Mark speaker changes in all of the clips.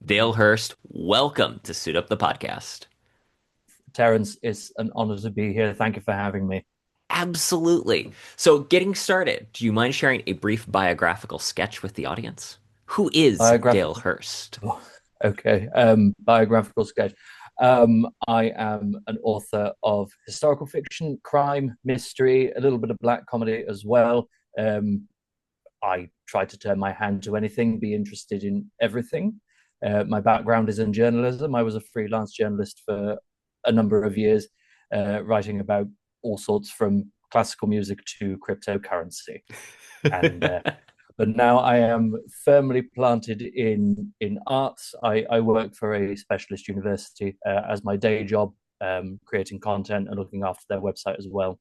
Speaker 1: Dale Hurst, welcome to Suit Up the Podcast.
Speaker 2: Terence, it's an honor to be here. Thank you for having me.
Speaker 1: Absolutely. So, getting started, do you mind sharing a brief biographical sketch with the audience? Who is Dale
Speaker 2: Biographical,
Speaker 1: Hurst?
Speaker 2: okay. Biographical sketch. I am an author of historical fiction, crime, mystery, a little bit of black comedy as well. Um, I try to turn my hand to anything, be interested in everything. My background is in journalism. I was a freelance journalist for a number of years, writing about all sorts from classical music to cryptocurrency. And but now I am firmly planted in arts. I work for a specialist university as my day job, creating content and looking after their website as well.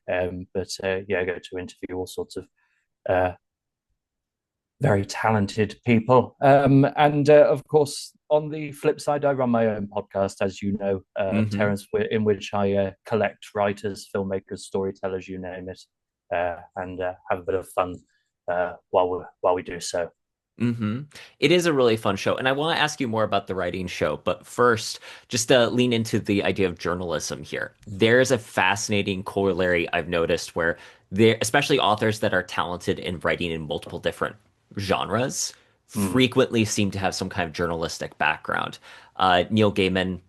Speaker 2: But yeah, I go to interview all sorts of uh, very talented people. And of course, on the flip side, I run my own podcast, as you know,
Speaker 1: hmm
Speaker 2: Terence, in which I collect writers, filmmakers, storytellers, you name it, and have a bit of fun while we do so.
Speaker 1: hmm It is a really fun show, and I want to ask you more about the writing show. But first, just to lean into the idea of journalism here, there's a fascinating corollary I've noticed where there, especially authors that are talented in writing in multiple different genres,
Speaker 2: Mm.
Speaker 1: frequently seem to have some kind of journalistic background. Neil Gaiman,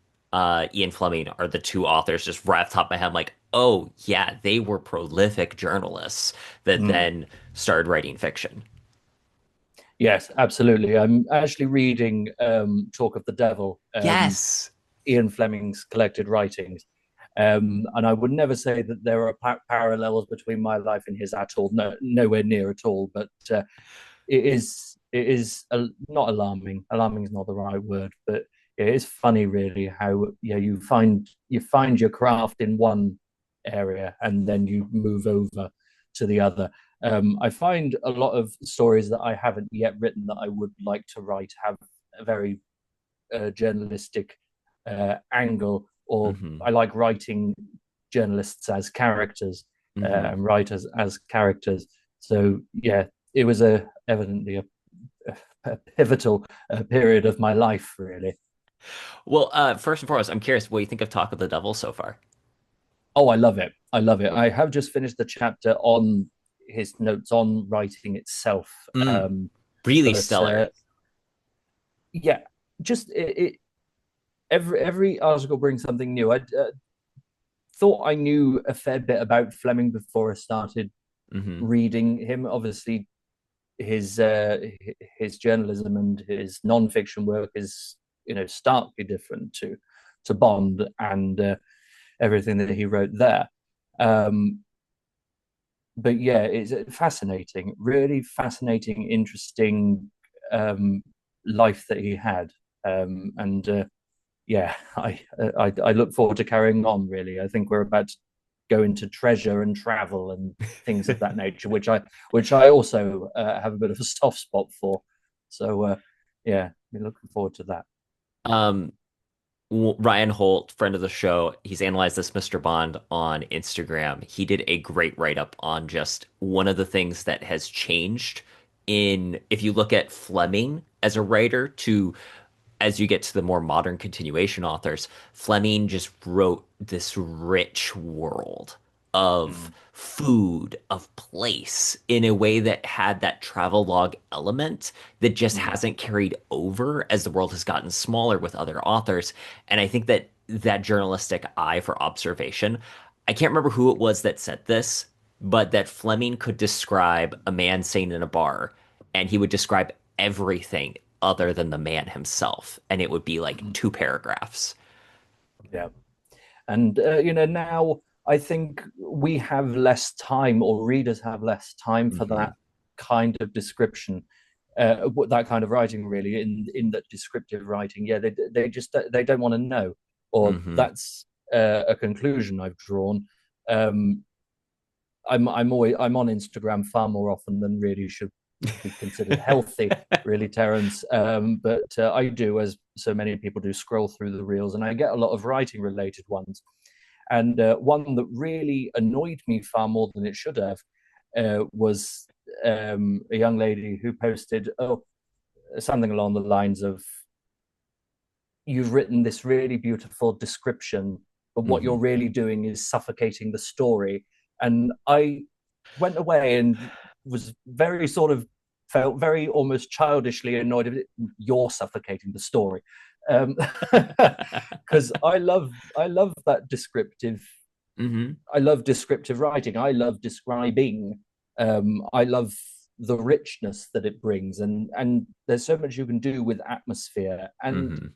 Speaker 1: Ian Fleming are the two authors just right off the top of my head. I'm like, oh yeah, they were prolific journalists that
Speaker 2: Mm.
Speaker 1: then started writing fiction.
Speaker 2: Yes, absolutely. I'm actually reading Talk of the Devil,
Speaker 1: Yes.
Speaker 2: Ian Fleming's collected writings. And I would never say that there are parallels between my life and his at all. No, nowhere near at all. But it is not alarming. Alarming is not the right word, but it is funny, really, how yeah you find your craft in one area and then you move over to the other. I find a lot of stories that I haven't yet written that I would like to write have a very journalistic angle, or
Speaker 1: hmm
Speaker 2: I like writing journalists as characters
Speaker 1: hmm
Speaker 2: and writers as characters. So yeah, it was a evidently a pivotal period of my life, really.
Speaker 1: Well, first and foremost, I'm curious what you think of Talk of the Devil so far.
Speaker 2: Oh, I love it. I love it. I have just finished the chapter on his notes on writing itself.
Speaker 1: Mm,
Speaker 2: Um,
Speaker 1: really
Speaker 2: but
Speaker 1: stellar.
Speaker 2: yeah, just every article brings something new. I thought I knew a fair bit about Fleming before I started
Speaker 1: hmm
Speaker 2: reading him. Obviously, his his journalism and his non-fiction work is starkly different to Bond and everything that he wrote there. Um, but yeah, it's fascinating, really fascinating, interesting um, life that he had, and yeah, I look forward to carrying on. Really, I think we're about to go into treasure and travel and things of that nature, which I also have a bit of a soft spot for. So yeah, we're looking forward to that.
Speaker 1: Um, Ryan Holt, friend of the show, he's analyzed this Mr. Bond on Instagram. He did a great write-up on just one of the things that has changed in, if you look at Fleming as a writer to as you get to the more modern continuation authors, Fleming just wrote this rich world of
Speaker 2: Mm.
Speaker 1: food, of place in a way that had that travel log element that just
Speaker 2: Mm.
Speaker 1: hasn't carried over as the world has gotten smaller with other authors. And I think that that journalistic eye for observation, I can't remember who it was that said this, but that Fleming could describe a man sitting in a bar and he would describe everything other than the man himself, and it would be like
Speaker 2: Mm.
Speaker 1: two paragraphs.
Speaker 2: Yeah. And now I think we have less time, or readers have less time for
Speaker 1: hmm
Speaker 2: that kind of description, that kind of writing, really, in that descriptive writing. Yeah, they just they don't want to know, or
Speaker 1: hmm
Speaker 2: that's a conclusion I've drawn. Um, I'm on Instagram far more often than really should be considered healthy, really, Terence. But I do, as so many people do, scroll through the reels, and I get a lot of writing related ones. And one that really annoyed me far more than it should have was a young lady who posted something along the lines of you've written this really beautiful description, but what you're
Speaker 1: Hmm.
Speaker 2: really doing is suffocating the story. And I went away and was very sort of felt very almost childishly annoyed of it. You're suffocating the story. Because I love that descriptive.
Speaker 1: Hmm.
Speaker 2: I love descriptive writing. I love describing. I love the richness that it brings, and there's so much you can do with atmosphere. And
Speaker 1: Hmm.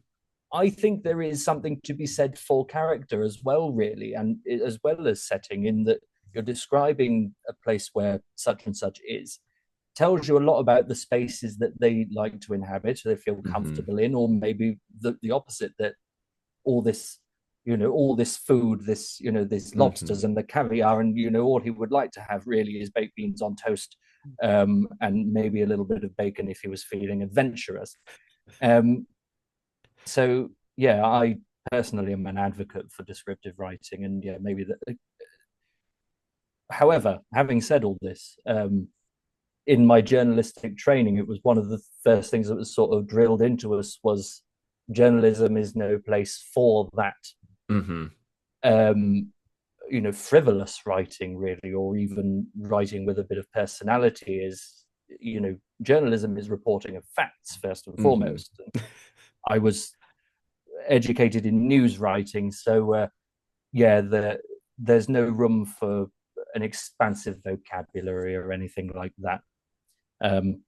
Speaker 2: I think there is something to be said for character as well, really, and as well as setting, in that you're describing a place where such and such is. Tells you a lot about the spaces that they like to inhabit, they feel
Speaker 1: Hmm.
Speaker 2: comfortable in, or maybe the opposite, that all this, all this food, this
Speaker 1: Hmm.
Speaker 2: lobsters and the caviar, and all he would like to have really is baked beans on toast, and maybe a little bit of bacon if he was feeling adventurous. Um, so yeah, I personally am an advocate for descriptive writing, and yeah, maybe that. However, having said all this, in my journalistic training, it was one of the first things that was sort of drilled into us was journalism is no place for that,
Speaker 1: Hmm.
Speaker 2: um, frivolous writing, really, or even writing with a bit of personality. Is journalism is reporting of facts first and
Speaker 1: Hmm.
Speaker 2: foremost. I was educated in news writing, so yeah, there's no room for an expansive vocabulary or anything like that.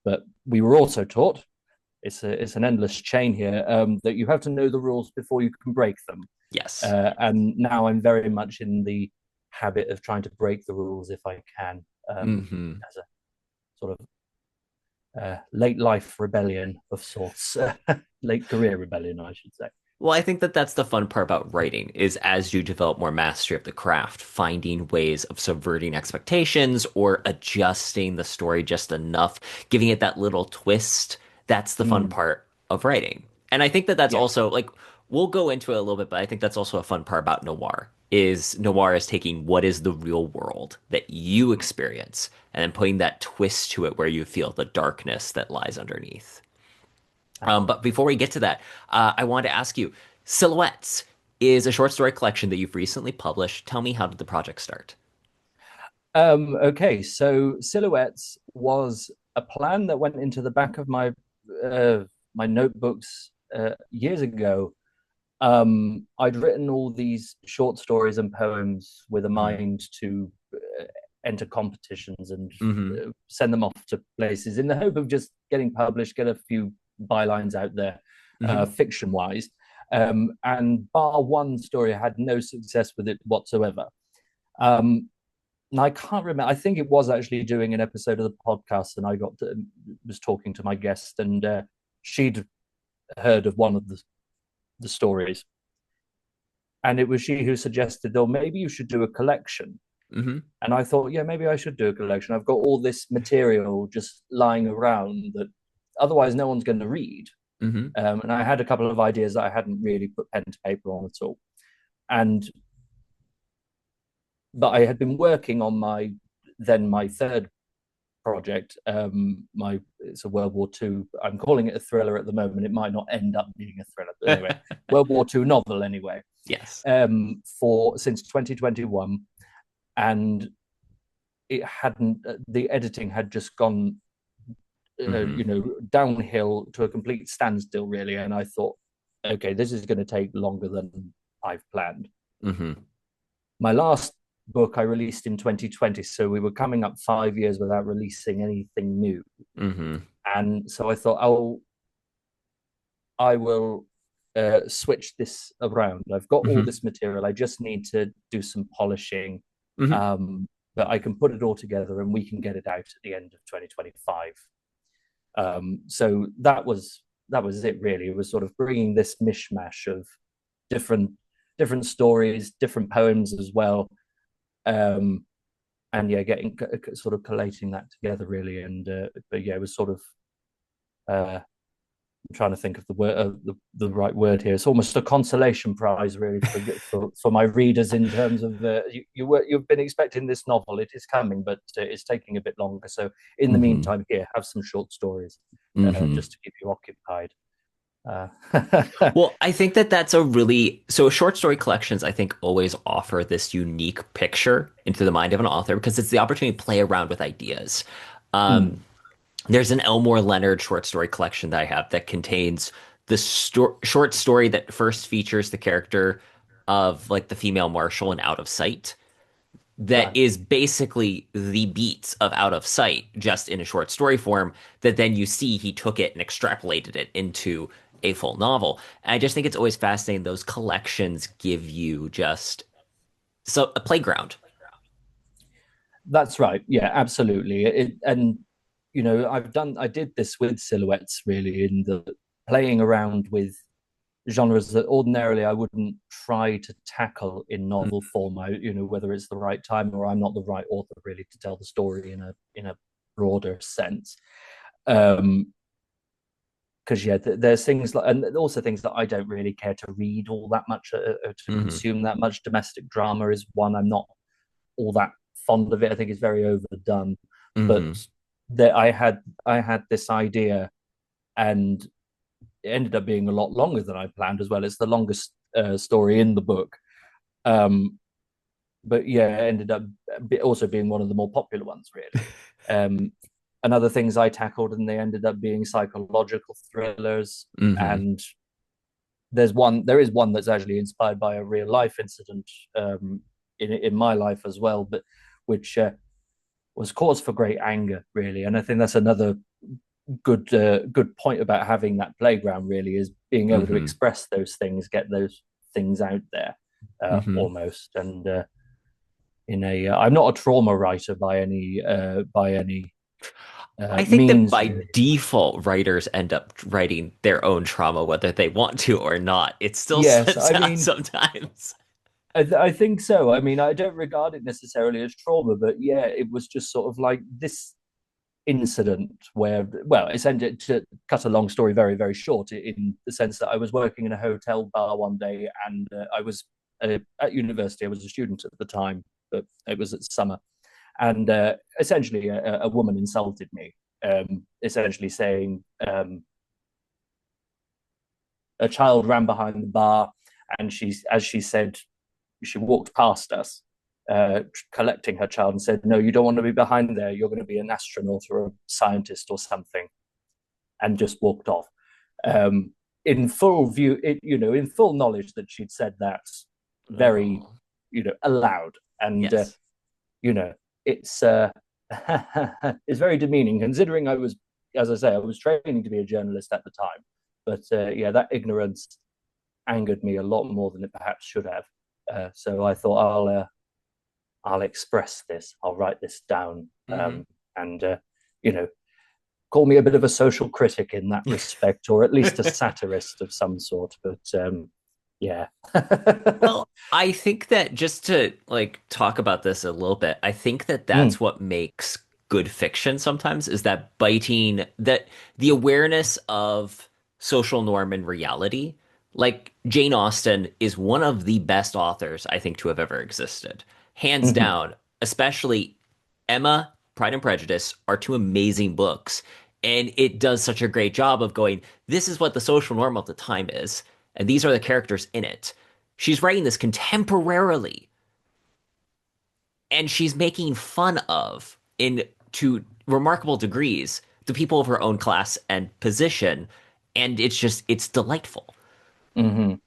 Speaker 2: But we were also taught, it's an endless chain here, that you have to know the rules before you can break them.
Speaker 1: Yes.
Speaker 2: And now I'm very much in the habit of trying to break the rules if I can,
Speaker 1: Hmm.
Speaker 2: as a sort of late life rebellion of sorts, late career rebellion, I should say.
Speaker 1: Well, I think that that's the fun part about writing is as you develop more mastery of the craft, finding ways of subverting expectations or adjusting the story just enough, giving it that little twist. That's the fun
Speaker 2: Mm,
Speaker 1: part of writing. And I think that that's
Speaker 2: yeah.
Speaker 1: also like we'll go into it a little bit, but I think that's also a fun part about noir is taking what is the real world that you
Speaker 2: Mm.
Speaker 1: experience and then putting that twist to it where you feel the darkness that lies underneath. But
Speaker 2: Absolutely.
Speaker 1: before we get to that, I wanted to ask you, Silhouettes is a short story collection that you've recently published. Tell me, how did the project start?
Speaker 2: Okay, so Silhouettes was a plan that went into the back of my notebooks years ago. I'd written all these short stories and poems with a
Speaker 1: Hmm.
Speaker 2: mind to enter competitions and
Speaker 1: Hmm.
Speaker 2: send them off to places in the hope of just getting published, get a few bylines out there,
Speaker 1: Hmm.
Speaker 2: fiction wise. And bar one story, I had no success with it whatsoever. Um, and I can't remember. I think it was actually doing an episode of the podcast, and was talking to my guest, and she'd heard of one of the stories, and it was she who suggested, "Oh, maybe you should do a collection."
Speaker 1: Hmm.
Speaker 2: And I thought, yeah, maybe I should do a collection. I've got all this material just lying around that otherwise no one's going to read.
Speaker 1: Hmm.
Speaker 2: And I had a couple of ideas that I hadn't really put pen to paper on at all. And but I had been working on my third project. My It's a World War II. I'm calling it a thriller at the moment. It might not end up being a thriller, but anyway, World War II novel anyway.
Speaker 1: Yes.
Speaker 2: For since 2021, and it hadn't. The editing had just gone,
Speaker 1: Hmm.
Speaker 2: downhill to a complete standstill, really. And I thought, okay, this is going to take longer than I've planned.
Speaker 1: Hmm.
Speaker 2: My last book I released in 2020, so we were coming up 5 years without releasing anything new.
Speaker 1: Hmm.
Speaker 2: And so I thought, I will switch this around. I've got all
Speaker 1: Hmm.
Speaker 2: this material. I just need to do some polishing,
Speaker 1: Hmm.
Speaker 2: um, but I can put it all together and we can get it out at the end of 2025. So that was it really. It was sort of bringing this mishmash of different different stories, different poems as well, um, and yeah, getting sort of collating that together really. And but yeah, it was sort of I'm trying to think of the word, the right word here. It's almost a consolation prize, really, for my readers in terms of you've been expecting this novel. It is coming, but it's taking a bit longer. So in the
Speaker 1: Hmm.
Speaker 2: meantime, here, have some short stories
Speaker 1: Hmm.
Speaker 2: just to keep you occupied. Uh,
Speaker 1: Well, I think that that's a really so short story collections, I think, always offer this unique picture into the mind of an author because it's the opportunity to play around with ideas. Um,
Speaker 2: mm,
Speaker 1: there's an Elmore Leonard short story collection that I have that contains the short story that first features the character of like the female marshal in Out of Sight that
Speaker 2: right.
Speaker 1: is basically the beats of Out of Sight, just in a short story form, that then you see he took it and extrapolated it into a full novel. And I just think it's always fascinating. Those collections give you just so a playground.
Speaker 2: That's right. Yeah, absolutely. And I did this with silhouettes really in the playing around with genres that ordinarily I wouldn't try to tackle in novel form. Whether it's the right time or I'm not the right author really to tell the story in a broader sense. Um, because there's things like, and also things that I don't really care to read all that much, to
Speaker 1: Hmm.
Speaker 2: consume that much. Domestic drama is one I'm not all that fond of it. I think it's very overdone. But
Speaker 1: Hmm.
Speaker 2: that I had this idea, and it ended up being a lot longer than I planned as well. It's the longest story in the book. Um, but yeah, it ended up also being one of the more popular ones, really. Um, and other things I tackled, and they ended up being psychological thrillers.
Speaker 1: Hmm.
Speaker 2: And there is one that's actually inspired by a real life incident in my life as well, but which was cause for great anger, really. And I think that's another good point about having that playground. Really, is being able to
Speaker 1: Hmm.
Speaker 2: express those things, get those things out there,
Speaker 1: Hmm.
Speaker 2: almost. And I'm not a trauma writer by any
Speaker 1: I think that
Speaker 2: means,
Speaker 1: by
Speaker 2: really.
Speaker 1: default, writers end up writing their own trauma, whether they want to or not. It still
Speaker 2: Yes,
Speaker 1: slips
Speaker 2: I
Speaker 1: out
Speaker 2: mean,
Speaker 1: sometimes.
Speaker 2: I think so. I mean, I don't regard it necessarily as trauma, but yeah, it was just sort of like this incident where, well, essentially, to cut a long story very, very short, in the sense that I was working in a hotel bar one day, and I was at university. I was a student at the time, but it was at summer, and essentially, a woman insulted me, essentially saying, a child ran behind the bar, and as she said, she walked past us, collecting her child, and said, "No, you don't want to be behind there. You're going to be an astronaut or a scientist or something," and just walked off. Um, in full view, in full knowledge that she'd said that very,
Speaker 1: Oh,
Speaker 2: aloud, and
Speaker 1: yes.
Speaker 2: you know, it's it's very demeaning considering as I say, I was training to be a journalist at the time, but yeah, that ignorance angered me a lot more than it perhaps should have. So I thought I'll express this. I'll write this down,
Speaker 1: Hmm.
Speaker 2: and you know, call me a bit of a social critic in that respect, or at least a satirist of some sort. But yeah.
Speaker 1: Well, I think that just to like talk about this a little bit, I think that
Speaker 2: Mm,
Speaker 1: that's what makes good fiction sometimes is that biting that the awareness of social norm and reality. Like Jane Austen is one of the best authors I think to have ever existed. Hands
Speaker 2: mhm,
Speaker 1: down, especially Emma, Pride and Prejudice are two amazing books. And it does such a great job of going, this is what the social norm of the time is, and these are the characters in it. She's writing this contemporarily, and she's making fun of, in to remarkable degrees, the people of her own class and position. And it's delightful.
Speaker 2: mhm.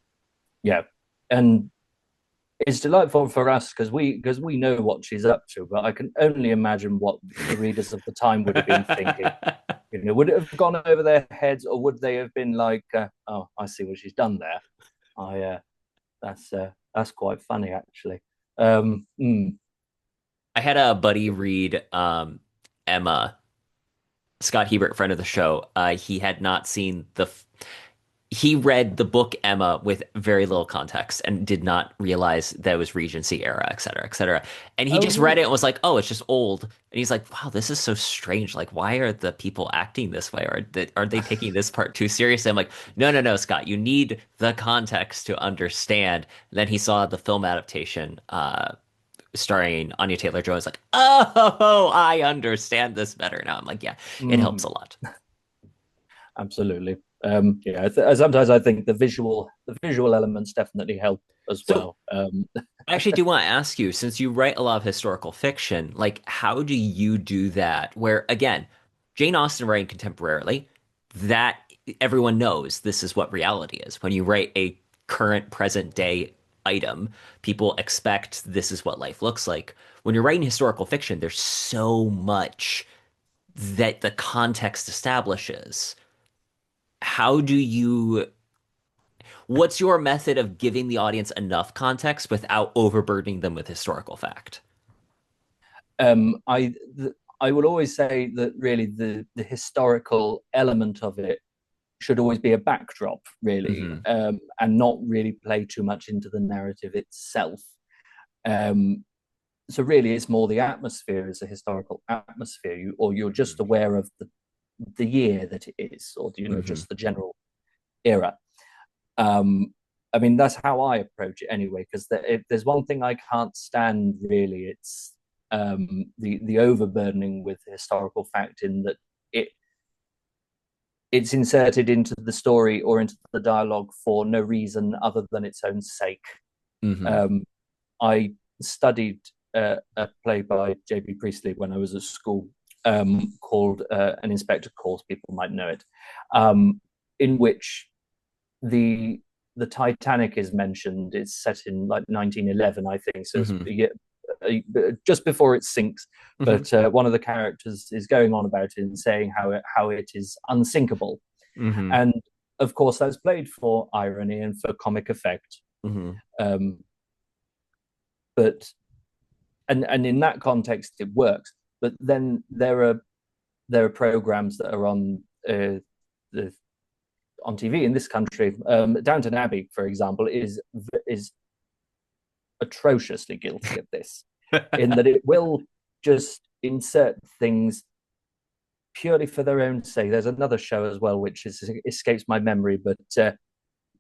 Speaker 2: Yeah, and it's delightful for us because we know what she's up to, but I can only imagine what the readers of the time would have been thinking. Would it have gone over their heads, or would they have been like, "Oh, I see what she's done there. I that's quite funny, actually." Um, mm,
Speaker 1: I had a buddy read Emma, Scott Hebert, friend of the show. He had not seen he read the book Emma with very little context and did not realize that it was Regency era, et cetera, et cetera. And he
Speaker 2: oh,
Speaker 1: just read it
Speaker 2: really?
Speaker 1: and was like, "Oh, it's just old." And he's like, "Wow, this is so strange. Like, why are the people acting this way? Or aren't they taking this part too seriously?" I'm like, "No, no, no, Scott. You need the context to understand." Then he saw the film adaptation, starring Anya Taylor-Joy. Like, "Oh, I understand this better now." I'm like, "Yeah, it helps
Speaker 2: Mm,
Speaker 1: a lot."
Speaker 2: absolutely. Yeah, sometimes I think the visual elements definitely help as
Speaker 1: So
Speaker 2: well.
Speaker 1: I actually do want to ask you, since you write a lot of historical fiction, like how do you do that? Where again, Jane Austen writing contemporarily, that everyone knows this is what reality is. When you write a current present day item, people expect this is what life looks like. When you're writing historical fiction, there's so much that the context establishes. How do you, what's your method of giving the audience enough context without overburdening them with historical fact?
Speaker 2: um, I I will always say that really the historical element of it should always be a backdrop, really,
Speaker 1: Hmm.
Speaker 2: and not really play too much into the narrative itself. Um, so really, it's more the atmosphere is a historical atmosphere, or you're just aware of the year that it is, or
Speaker 1: Hmm.
Speaker 2: just the general era. Um, I mean, that's how I approach it anyway. Because if there's one thing I can't stand, really, it's the overburdening with historical fact in that it it's inserted into the story or into the dialogue for no reason other than its own sake.
Speaker 1: Hmm.
Speaker 2: Um, I studied a play by J.B. Priestley when I was at school called An Inspector Calls. People might know it, in which the the Titanic is mentioned. It's set in like 1911, I think. So it's
Speaker 1: Hmm.
Speaker 2: just before it sinks.
Speaker 1: Hmm.
Speaker 2: But one of the characters is going on about it and saying how it is unsinkable,
Speaker 1: Hmm.
Speaker 2: and of course that's played for irony and for comic effect.
Speaker 1: Hmm.
Speaker 2: Um, but and in that context it works. But then there are programs that are the on TV in this country. Downton Abbey, for example, is atrociously guilty of this, in that it will just insert things purely for their own sake. There's another show as well which escapes my memory, but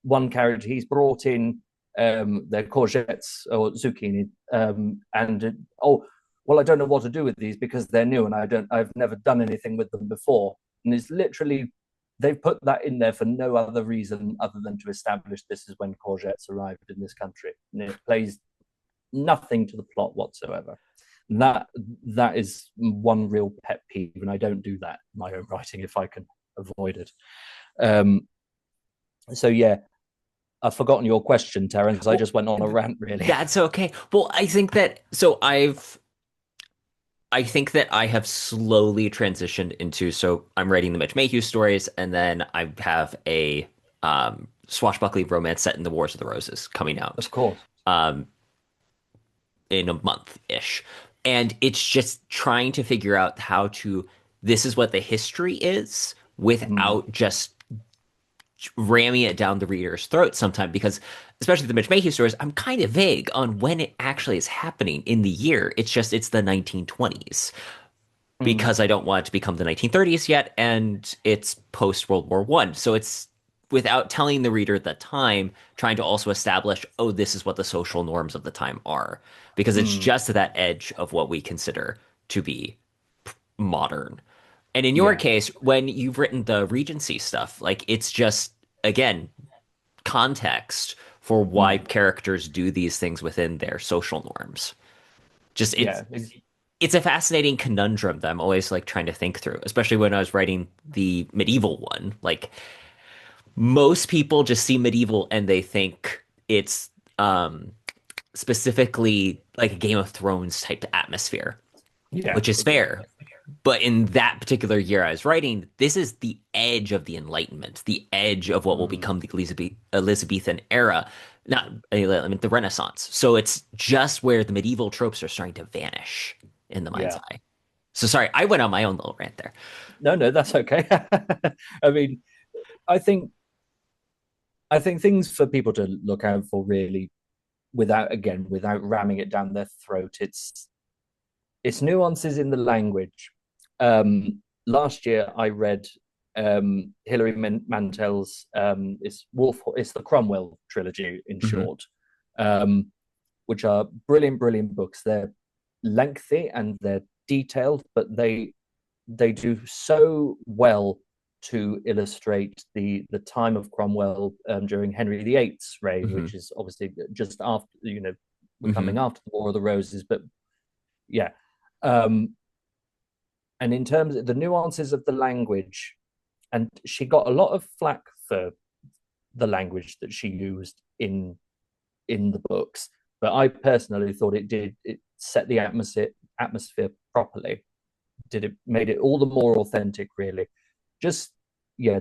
Speaker 2: one character he's brought in their courgettes or zucchini, and oh well, I don't know what to do with these because they're new and I've never done anything with them before, and it's literally they've put that in there for no other reason other than to establish this is when courgettes arrived in this country, and it plays nothing to the plot whatsoever. That that is one real pet peeve, and I don't do that in my own writing if I can avoid it. Um, so yeah, I've forgotten your question, Terence. I
Speaker 1: Well,
Speaker 2: just went on a rant, really.
Speaker 1: that's okay. Well, I think that so I think that I have slowly transitioned into so I'm writing the Mitch Mayhew stories, and then I have a swashbuckling romance set in the Wars of the Roses coming out
Speaker 2: Of course.
Speaker 1: um, in a month ish, and it's just trying to figure out how to. This is what the history is
Speaker 2: Mm,
Speaker 1: without just ramming it down the reader's throat sometime because especially the Mitch Mayhew stories, I'm kind of vague on when it actually is happening in the year. It's just it's the 1920s
Speaker 2: mm,
Speaker 1: because I don't want it to become the 1930s yet, and it's post World War One. So it's without telling the reader the time, trying to also establish, oh, this is what the social norms of the time are, because it's
Speaker 2: mm,
Speaker 1: just that edge of what we consider to be modern. And in your
Speaker 2: yeah.
Speaker 1: case, when you've written the Regency stuff, like it's just again context for why
Speaker 2: Mm,
Speaker 1: characters do these things within their social norms. Just
Speaker 2: yeah.
Speaker 1: it's a fascinating conundrum that I'm always like trying to think through, especially when I was writing the medieval one. Like most people just see medieval and they think it's specifically like a Game of Thrones type atmosphere,
Speaker 2: Yeah.
Speaker 1: which is fair.
Speaker 2: Exactly.
Speaker 1: But in that particular year I was writing, this is the edge of the Enlightenment, the edge of what will
Speaker 2: Mm,
Speaker 1: become the Elizabethan era, not I mean the Renaissance. So it's just where the medieval tropes are starting to vanish in the mind's
Speaker 2: yeah.
Speaker 1: eye. So sorry, I went on my own little rant there.
Speaker 2: No, no, that's okay. I mean, I think I think things for people to look out for really, without ramming it down their throat. It's nuances in the language. Last year, I read Hilary Mantel's it's the Cromwell trilogy in
Speaker 1: Hmm.
Speaker 2: short, um, which are brilliant, brilliant books. They're lengthy and they're detailed, but they do so well to illustrate the time of Cromwell during Henry VIII's reign,
Speaker 1: Hmm.
Speaker 2: which is obviously just after, we're coming
Speaker 1: Hmm.
Speaker 2: after the War of the Roses, but yeah. Um, and in terms of the nuances of the language, and she got a lot of flack for the language that she used in the books, but I personally thought it set the atmosphere properly. Did it made it all the more authentic, really. Just yeah,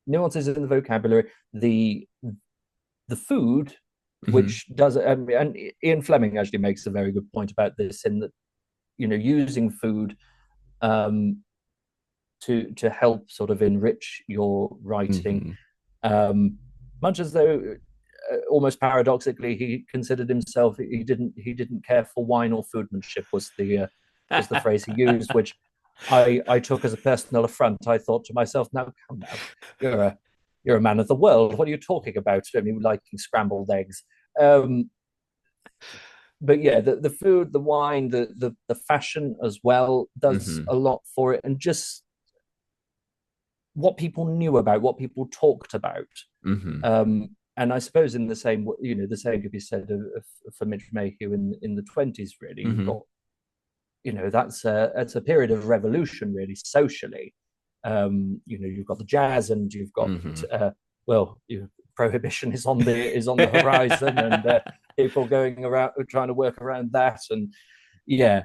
Speaker 2: nuances in the vocabulary, the food,
Speaker 1: Hmm.
Speaker 2: which does and Ian Fleming actually makes a very good point about this in that using food um, to help sort of enrich your writing,
Speaker 1: Hmm.
Speaker 2: um, much as though almost paradoxically he considered himself he didn't care for wine or foodmanship was the phrase he used, which I took as a personal affront. I thought to myself, now come now, you're a you're a man of the world. What are you talking about? I mean, liking scrambled eggs. Um, but yeah, the food, the wine, the fashion as well does
Speaker 1: Hmm.
Speaker 2: a lot for it, and just what people knew about, what people talked about.
Speaker 1: Hmm.
Speaker 2: And I suppose in the same, the same could be said for Midge Mayhew in the 20s. Really, you've
Speaker 1: Hmm.
Speaker 2: got, that's a period of revolution, really, socially. You've got the jazz, and you've got
Speaker 1: Hmm.
Speaker 2: well, prohibition is on the horizon, and people going around trying to work around that, and yeah,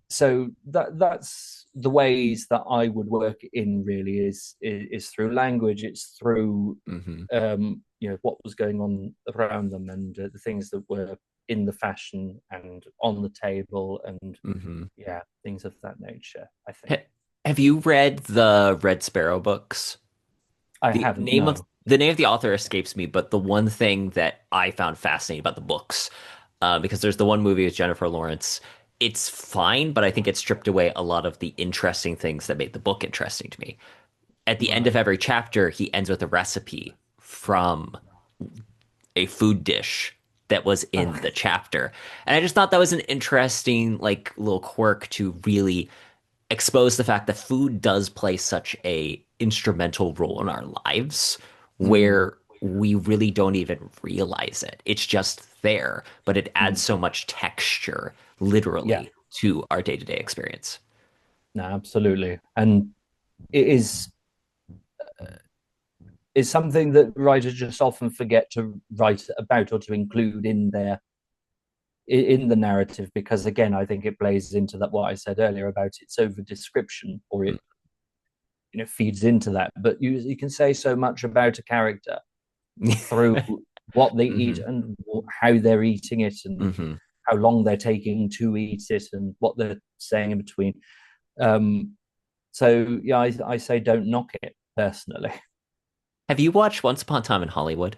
Speaker 2: so that's the ways that I would work in, really, is through language. It's through
Speaker 1: Hmm.
Speaker 2: what was going on around them, and the things that were in the fashion and on the table, and
Speaker 1: Hmm.
Speaker 2: yeah, things of that nature, I think.
Speaker 1: Ha- have you read the Red Sparrow books?
Speaker 2: I
Speaker 1: The
Speaker 2: haven't,
Speaker 1: name of
Speaker 2: no.
Speaker 1: the name of the author escapes me, but the one thing that I found fascinating about the books, because there's the one movie with Jennifer Lawrence, it's fine, but I think it stripped away a lot of the interesting things that made the book interesting to me. At the end of
Speaker 2: Right.
Speaker 1: every chapter, he ends with a recipe from a food dish that was in
Speaker 2: Oh,
Speaker 1: the chapter. And I just thought that was an interesting, like, little quirk to really expose the fact that food does play such a instrumental role in our lives
Speaker 2: mm,
Speaker 1: where we really don't even realize it. It's just there, but it adds
Speaker 2: mm.
Speaker 1: so much texture,
Speaker 2: Yeah,
Speaker 1: literally, to our day-to-day experience.
Speaker 2: no, absolutely. And it is something that writers just often forget to write about or to include in the narrative, because again, I think it plays into that what I said earlier about its over description, or it feeds into that. But you can say so much about a character through what they eat
Speaker 1: Hmm.
Speaker 2: and how they're eating it, and
Speaker 1: Hmm.
Speaker 2: how long they're taking to eat it, and what they're saying in between. um so yeah, I say don't knock it, personally.
Speaker 1: Have you watched Once Upon a Time in Hollywood?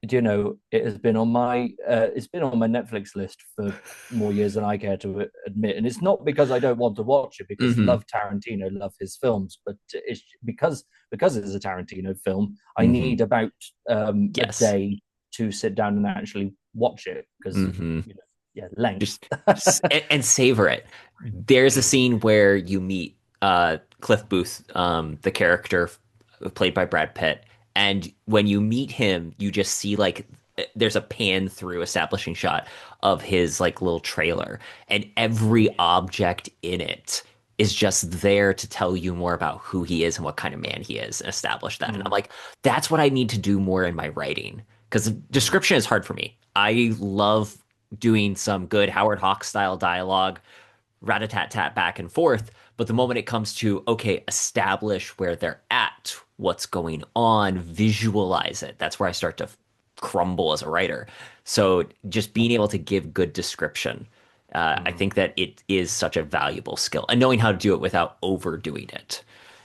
Speaker 2: Do you know, it's been on my Netflix list for more years than I care to admit, and it's not because I don't want to watch it, because
Speaker 1: Hmm.
Speaker 2: love Tarantino, love his films, but it's because it's a Tarantino film. I
Speaker 1: Hmm.
Speaker 2: need about a
Speaker 1: Yes.
Speaker 2: day to sit down and actually watch it, because
Speaker 1: Hmm.
Speaker 2: yeah, length.
Speaker 1: And savor it. There's a scene where you meet Cliff Booth, the character played by Brad Pitt, and when you meet him, you just see like there's a pan through establishing shot of his like little trailer, and every object in it is just there to tell you more about who he is and what kind of man he is and establish that. And I'm
Speaker 2: Mm,
Speaker 1: like, that's what I need to do more in my writing because
Speaker 2: mm,
Speaker 1: description is hard for me. I love doing some good Howard Hawks style dialogue, rat-a-tat-tat back and forth. But the moment it comes to, okay, establish where they're at, what's going on, visualize it, that's where I start to crumble as a writer. So just being able to give good description, I
Speaker 2: mm.
Speaker 1: think that it is such a valuable skill and knowing how to do it without overdoing it.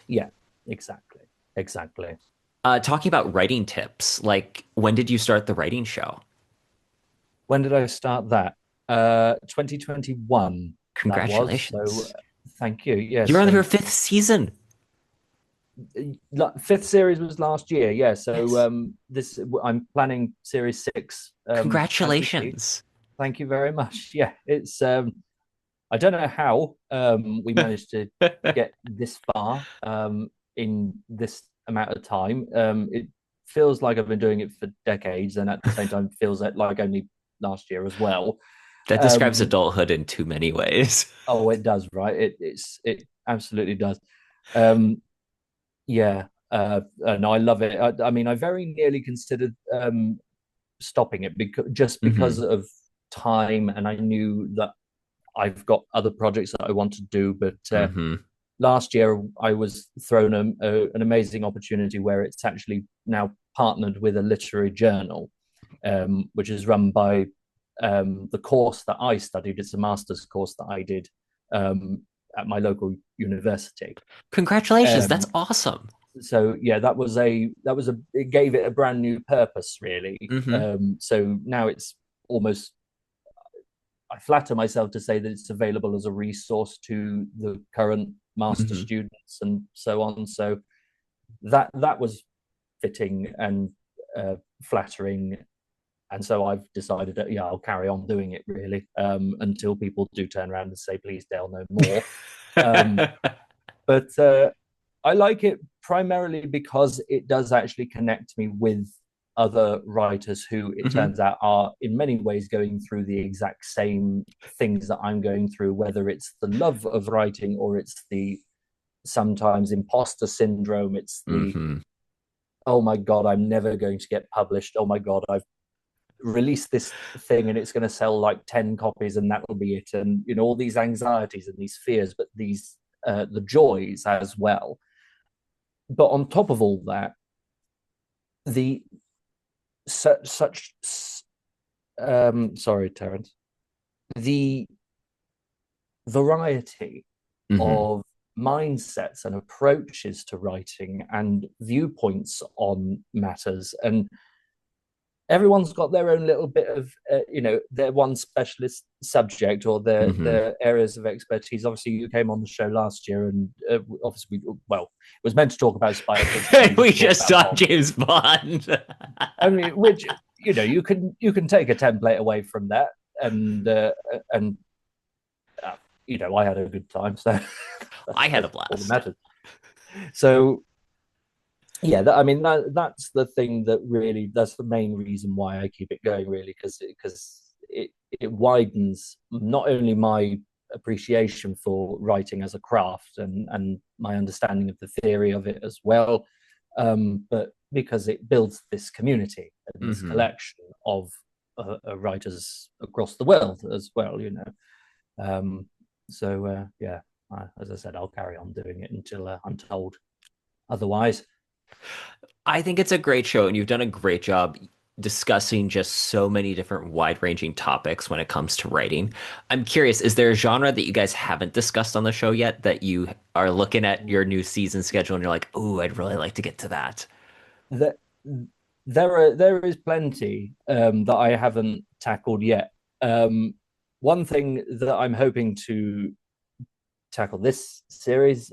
Speaker 2: Yeah, exactly.
Speaker 1: Talking about writing tips, like when did you start the writing show?
Speaker 2: When did I start that? 2021, that was. So
Speaker 1: Congratulations.
Speaker 2: thank you. Yeah,
Speaker 1: You're on your
Speaker 2: so
Speaker 1: fifth season.
Speaker 2: fifth series was last year. Yeah, so
Speaker 1: Yes.
Speaker 2: this I'm planning series 6 as we speak.
Speaker 1: Congratulations.
Speaker 2: Thank you very much. Yeah, it's I don't know how we managed to get this far in this amount of time. It feels like I've been doing it for decades, and at the same time, feels like only last year as well.
Speaker 1: That describes
Speaker 2: Um,
Speaker 1: adulthood in too many ways.
Speaker 2: oh, it does, right? It absolutely does. Um, yeah, and I love it. I mean, I very nearly considered stopping it because
Speaker 1: Hmm.
Speaker 2: of time, and I knew that I've got other projects that I want to do. But
Speaker 1: Hmm.
Speaker 2: last year, I was thrown an amazing opportunity where it's actually now partnered with a literary journal, which is run by the course that I studied. It's a master's course that I did um, at my local university.
Speaker 1: Congratulations, that's
Speaker 2: Um,
Speaker 1: awesome.
Speaker 2: so yeah, that was a it gave it a brand new purpose, really.
Speaker 1: Hmm.
Speaker 2: So now it's almost, I flatter myself to say that it's available as a resource to the current master
Speaker 1: Hmm.
Speaker 2: students and so on. So that was fitting and flattering, and so I've decided that yeah, I'll carry on doing it really until people do turn around and say, "Please, Dale, no more." Um, but I like it primarily because it does actually connect me with other writers who it
Speaker 1: Hmm.
Speaker 2: turns out are in many ways going through the exact same things that I'm going through, whether it's the love of writing or it's the sometimes imposter syndrome. It's the,
Speaker 1: Hmm.
Speaker 2: oh my God, I'm never going to get published. Oh my God, I've released this thing and it's going to sell like 10 copies and that will be it. And, all these anxieties and these fears, but the joys as well. But on top of all that, the such sorry, Terence, the variety
Speaker 1: Hmm.
Speaker 2: of mindsets and approaches to writing and viewpoints on matters, and everyone's got their own little bit of their one specialist subject or
Speaker 1: Hmm.
Speaker 2: their areas of expertise. Obviously you came on the show last year, and obviously well, it was meant to talk about spy fiction, but we
Speaker 1: We
Speaker 2: just talked
Speaker 1: just
Speaker 2: about
Speaker 1: saw
Speaker 2: Bond.
Speaker 1: James Bond.
Speaker 2: I mean, which you can take a template away from that, and uh, I had a good time, so
Speaker 1: I had a
Speaker 2: that's all that
Speaker 1: blast.
Speaker 2: matters. So yeah, I mean that's the thing that really, that's the main reason why I keep it going, really, because it widens not only my appreciation for writing as a craft and my understanding of the theory of it as well, but because it builds this community and this
Speaker 1: Hmm.
Speaker 2: collection of writers across the world as well. So yeah, as I said, I'll carry on doing it until I'm told otherwise.
Speaker 1: I think it's a great show, and you've done a great job discussing just so many different wide-ranging topics when it comes to writing. I'm curious, is there a genre that you guys haven't discussed on the show yet that you are looking at your new season schedule and you're like, "Oh, I'd really like to get to that."
Speaker 2: That there is plenty that I haven't tackled yet. Um, One thing that I'm hoping to tackle this series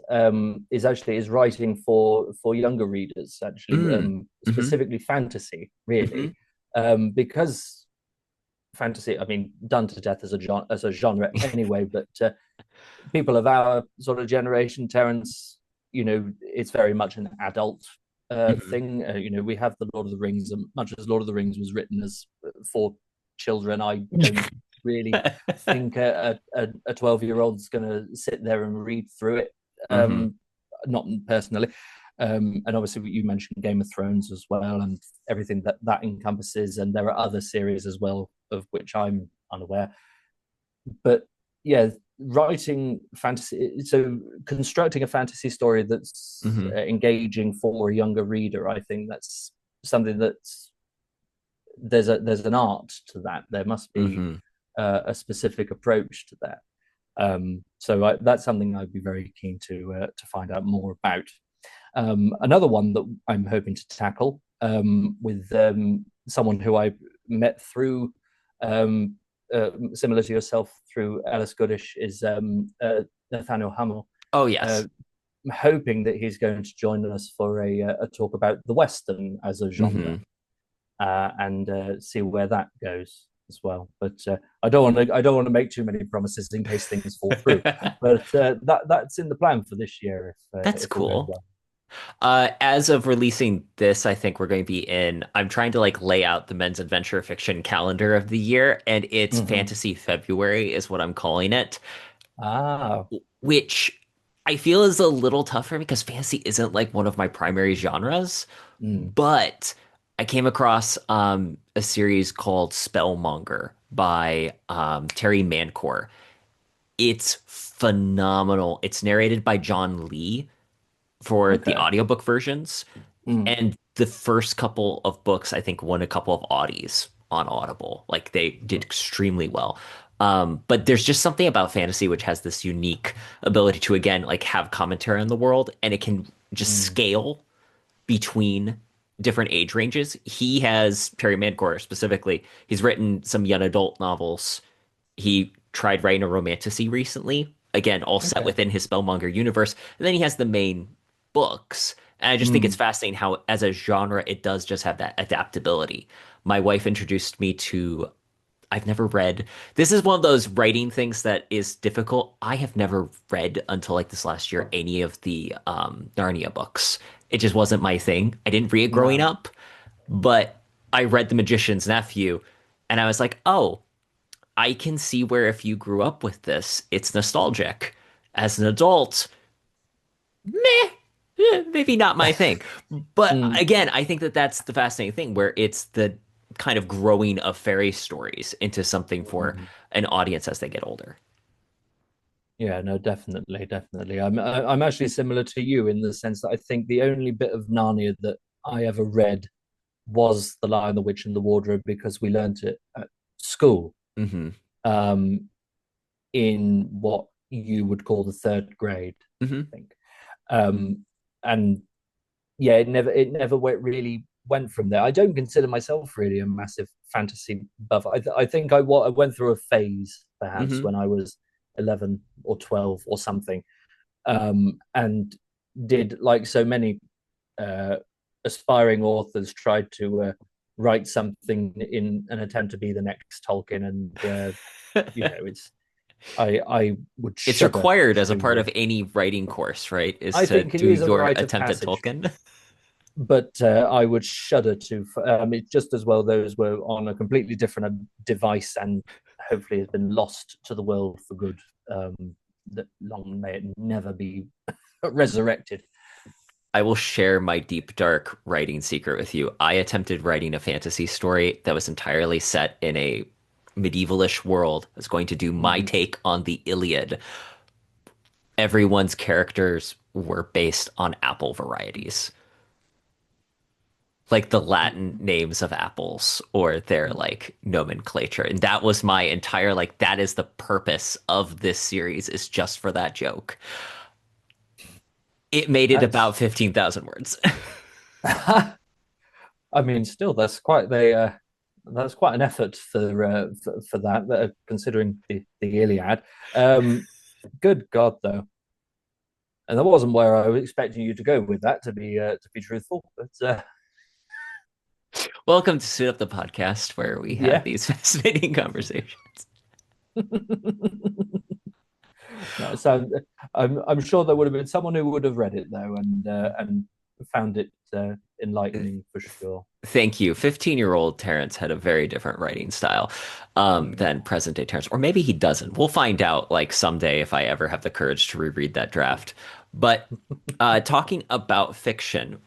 Speaker 2: is writing for younger readers, actually,
Speaker 1: Mm. Hmm.
Speaker 2: specifically fantasy,
Speaker 1: Hmm.
Speaker 2: really, because fantasy, I mean, done to death as a genre anyway, but people of our sort of generation, Terence, it's very much an adult
Speaker 1: Hmm.
Speaker 2: thing. We have the Lord of the Rings, and much as Lord of the Rings was written as for children, I don't really think a 12-year-old is going to sit there and read through it.
Speaker 1: Hmm.
Speaker 2: Um, Not personally. And obviously, you mentioned Game of Thrones as well, and everything that encompasses. And there are other series as well of which I'm unaware. But yeah, writing fantasy, so constructing a fantasy story that's
Speaker 1: Hmm.
Speaker 2: engaging for a younger reader, I think that's something that's there's an art to that. There must be
Speaker 1: Hmm.
Speaker 2: a specific approach to that. So that's something I'd be very keen to find out more about. Another one that I'm hoping to tackle with someone who I met through, similar to yourself, through Alice Goodish, is Nathaniel Hummel.
Speaker 1: Oh,
Speaker 2: Uh,
Speaker 1: yes.
Speaker 2: I'm hoping that he's going to join us for a talk about the Western as a genre,
Speaker 1: Hmm.
Speaker 2: and see where that goes. as well. But I don't want to make too many promises in case things fall through. But that's in the plan for this year
Speaker 1: That's
Speaker 2: if all goes
Speaker 1: cool.
Speaker 2: well.
Speaker 1: As of releasing this, I think we're going to be in. I'm trying to like lay out the men's adventure fiction calendar of the year, and it's
Speaker 2: Mm-hmm.
Speaker 1: Fantasy February is what I'm calling it,
Speaker 2: Ah,
Speaker 1: which I feel is a little tougher because fantasy isn't like one of my primary genres.
Speaker 2: mm,
Speaker 1: But I came across a series called Spellmonger by Terry Mancour. It's phenomenal. It's narrated by John Lee for the
Speaker 2: okay.
Speaker 1: audiobook versions.
Speaker 2: Mm,
Speaker 1: And the first couple of books, I think, won a couple of Audis on Audible. Like they did extremely well. But there's just something about fantasy which has this unique ability to, again, like have commentary on the world, and it can just
Speaker 2: mm,
Speaker 1: scale between different age ranges. He has, Terry Mancour specifically, he's written some young adult novels. He tried writing a romantasy recently, again, all set
Speaker 2: okay.
Speaker 1: within his Spellmonger universe. And then he has the main books. And I just think it's
Speaker 2: Mm,
Speaker 1: fascinating how, as a genre, it does just have that adaptability. My wife introduced me to, I've never read, this is one of those writing things that is difficult. I have never read until like this last year any of the Narnia books. It just wasn't my thing. I didn't read it growing
Speaker 2: no.
Speaker 1: up, but I read The Magician's Nephew, and I was like, oh, I can see where if you grew up with this, it's nostalgic. As an adult, meh, maybe not my thing. But
Speaker 2: Mm,
Speaker 1: again, I think that that's the fascinating thing where it's the kind of growing of fairy stories into something for
Speaker 2: mm.
Speaker 1: an audience as they get older.
Speaker 2: Yeah, no, definitely, definitely. I'm actually similar to you in the sense that I think the only bit of Narnia that I ever read was The Lion, the Witch, and the Wardrobe because we learnt it at school,
Speaker 1: Hmm.
Speaker 2: um, in what you would call the third grade,
Speaker 1: Hmm.
Speaker 2: I think. Um, and yeah, it never really went from there. I don't consider myself really a massive fantasy buff. I think I went through a phase perhaps
Speaker 1: Hmm.
Speaker 2: when I was 11 or 12 or something, and did like so many uh, aspiring authors tried to write something in an attempt to be the next Tolkien, and it's I would
Speaker 1: It's
Speaker 2: shudder
Speaker 1: required as a part
Speaker 2: to.
Speaker 1: of any writing course, right? Is
Speaker 2: I
Speaker 1: to
Speaker 2: think it
Speaker 1: do
Speaker 2: is a
Speaker 1: your
Speaker 2: rite of
Speaker 1: attempt at
Speaker 2: passage,
Speaker 1: Tolkien.
Speaker 2: but I would shudder to. It just as well those were on a completely different device and hopefully has been lost to the world for good. Um, that long may it never be resurrected.
Speaker 1: I will share my deep, dark writing secret with you. I attempted writing a fantasy story that was entirely set in a medievalish world. I was going to do my
Speaker 2: Mm.
Speaker 1: take on the Iliad. Everyone's characters were based on apple varieties, like the Latin names of apples or their like nomenclature. And that was my entire like that is the purpose of this series is just for that joke. It made it
Speaker 2: That's
Speaker 1: about 15,000 words.
Speaker 2: I mean, still, that's quite an effort for that, considering the Iliad. Um, good God, though, and that wasn't where I was expecting you to go with that. To be truthful, but
Speaker 1: Welcome to Suit Up the Podcast, where we have
Speaker 2: yeah.
Speaker 1: these fascinating conversations.
Speaker 2: No, so I'm sure there would have been someone who would have read it though, and found it enlightening for sure.
Speaker 1: Thank you. 15-year-old Terrence had a very different writing style
Speaker 2: Mm.
Speaker 1: than present day Terrence. Or maybe he doesn't. We'll find out like someday if I ever have the courage to reread that draft. But talking about fiction,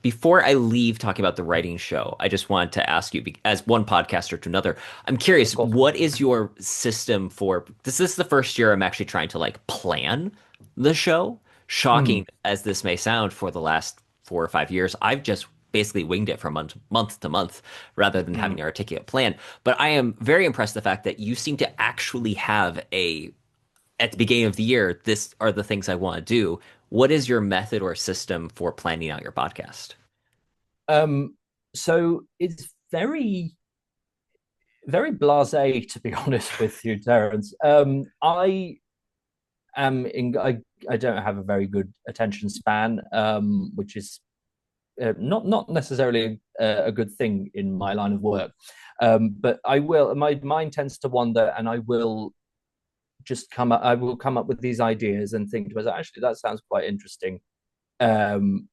Speaker 1: before I leave talking about the writing show, I just wanted to ask you, as one podcaster to another, I'm
Speaker 2: Of
Speaker 1: curious,
Speaker 2: course.
Speaker 1: what is your system for this? Is the first year I'm actually trying to like plan the show.
Speaker 2: Mm,
Speaker 1: Shocking as this may sound, for the last 4 or 5 years, I've just basically winged it from month to month rather than having
Speaker 2: mm.
Speaker 1: an articulate plan. But I am very impressed the fact that you seem to actually have a at the beginning of the year, this are the things I want to do. What is your method or system for planning out your podcast?
Speaker 2: Um, so it's very blasé, to be honest with you, Terence. I don't have a very good attention span, which is not necessarily a good thing in my line of work. But I will. My mind tends to wander, and I will just come up. I will come up with these ideas and think to myself, actually, that sounds quite interesting. Um,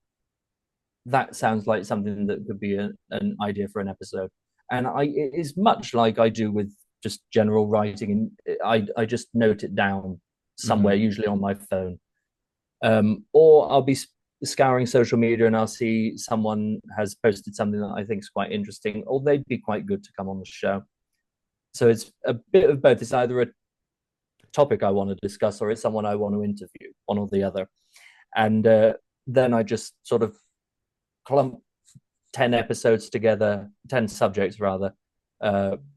Speaker 2: that sounds like something that could be an idea for an episode. And it is much like I do with just general writing, and I just note it down somewhere,
Speaker 1: Hmm.
Speaker 2: usually on my phone. Or I'll be scouring social media and I'll see someone has posted something that I think is quite interesting, or they'd be quite good to come on the show. So it's a bit of both. It's either a topic I want to discuss or it's someone I want to interview, one or the other. And then I just sort of clump 10 episodes together, 10 subjects rather,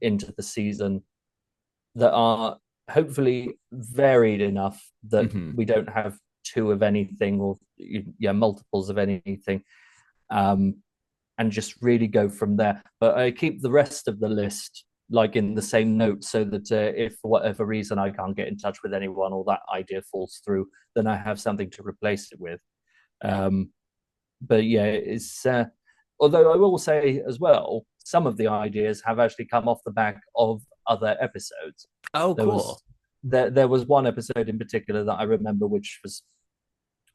Speaker 2: into the season that are hopefully varied enough that
Speaker 1: Hmm.
Speaker 2: we don't have two of anything or yeah multiples of anything, um, and just really go from there. But I keep the rest of the list like in the same note so that if for whatever reason I can't get in touch with anyone or that idea falls through, then I have something to replace it with. Um, but yeah, it's although I will say as well, some of the ideas have actually come off the back of other episodes.
Speaker 1: Oh,
Speaker 2: There
Speaker 1: cool.
Speaker 2: was there was one episode in particular that I remember, which was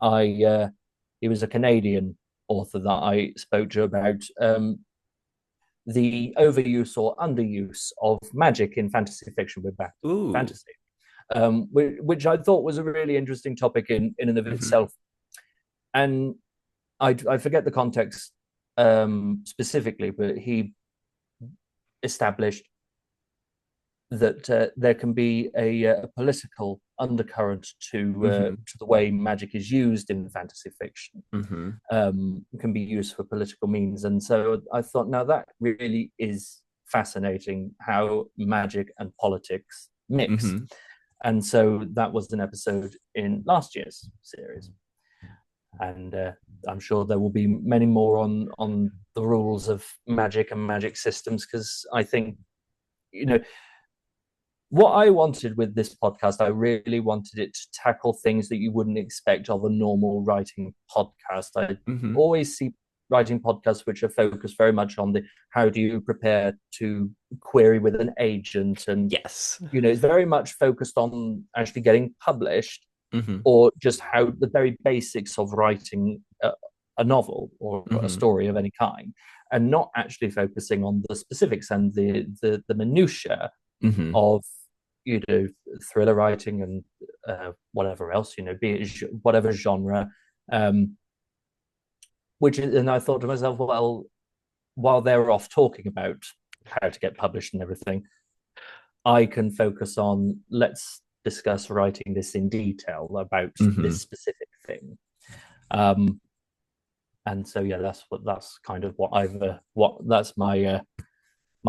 Speaker 2: I he was a Canadian author that I spoke to about the overuse or underuse of magic in fantasy fiction with
Speaker 1: Ooh.
Speaker 2: fantasy, which I thought was a really interesting topic in and of
Speaker 1: Hmm.
Speaker 2: itself. And I forget the context specifically, but he established that there can be a political undercurrent
Speaker 1: Hmm.
Speaker 2: to the way magic is used in fantasy fiction.
Speaker 1: Hmm.
Speaker 2: Can be used for political means, and so I thought, now that really is fascinating how magic and politics mix.
Speaker 1: Hmm.
Speaker 2: And so that was an episode in last year's series, and I'm sure there will be many more on the rules of magic and magic systems, because I think you know what I wanted with this podcast. I really wanted it to tackle things that you wouldn't expect of a normal writing podcast. I
Speaker 1: Hmm.
Speaker 2: always see writing podcasts which are focused very much on the how do you prepare to query with an agent, and
Speaker 1: Yes.
Speaker 2: it's very much focused on actually getting published,
Speaker 1: Hmm.
Speaker 2: or just how the very basics of writing a novel or a
Speaker 1: Hmm.
Speaker 2: story of any kind, and not actually focusing on the specifics and the minutiae
Speaker 1: Hmm.
Speaker 2: of thriller writing and whatever else, be it whatever genre. um which is, and I thought to myself, well, while they're off talking about how to get published and everything, I can focus on, let's discuss writing this in detail about
Speaker 1: Hmm.
Speaker 2: this specific thing. um and so yeah, that's kind of what I've what that's my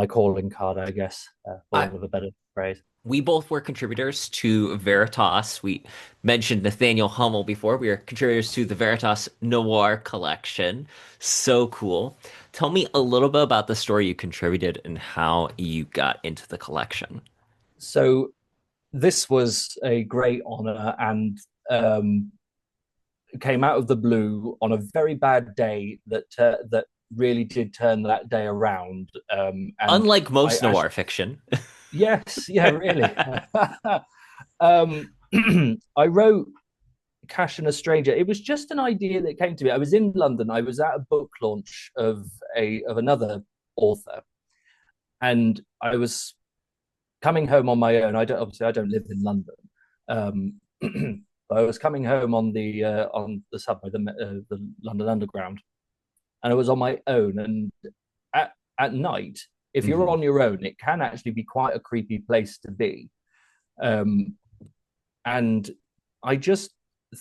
Speaker 2: calling card, I guess, for
Speaker 1: I
Speaker 2: want of a better phrase.
Speaker 1: We both were contributors to Veritas. We mentioned Nathaniel Hummel before. We are contributors to the Veritas Noir collection. So cool. Tell me a little bit about the story you contributed and how you got into the collection.
Speaker 2: So this was a great honor, and um, came out of the blue on a very bad day that really did turn that day around. And
Speaker 1: Unlike
Speaker 2: I
Speaker 1: most noir
Speaker 2: actually,
Speaker 1: fiction.
Speaker 2: yes, yeah, really. um, I wrote Cash and a Stranger. It was just an idea that came to me. I was in London. I was at a book launch of another author, and I was coming home on my own. I don't live in London. Um, I was coming home on the subway, the London Underground, and I was on my own. And at night, if you're
Speaker 1: Hmm.
Speaker 2: on your own, it can actually be quite a creepy place to be. Um, and I just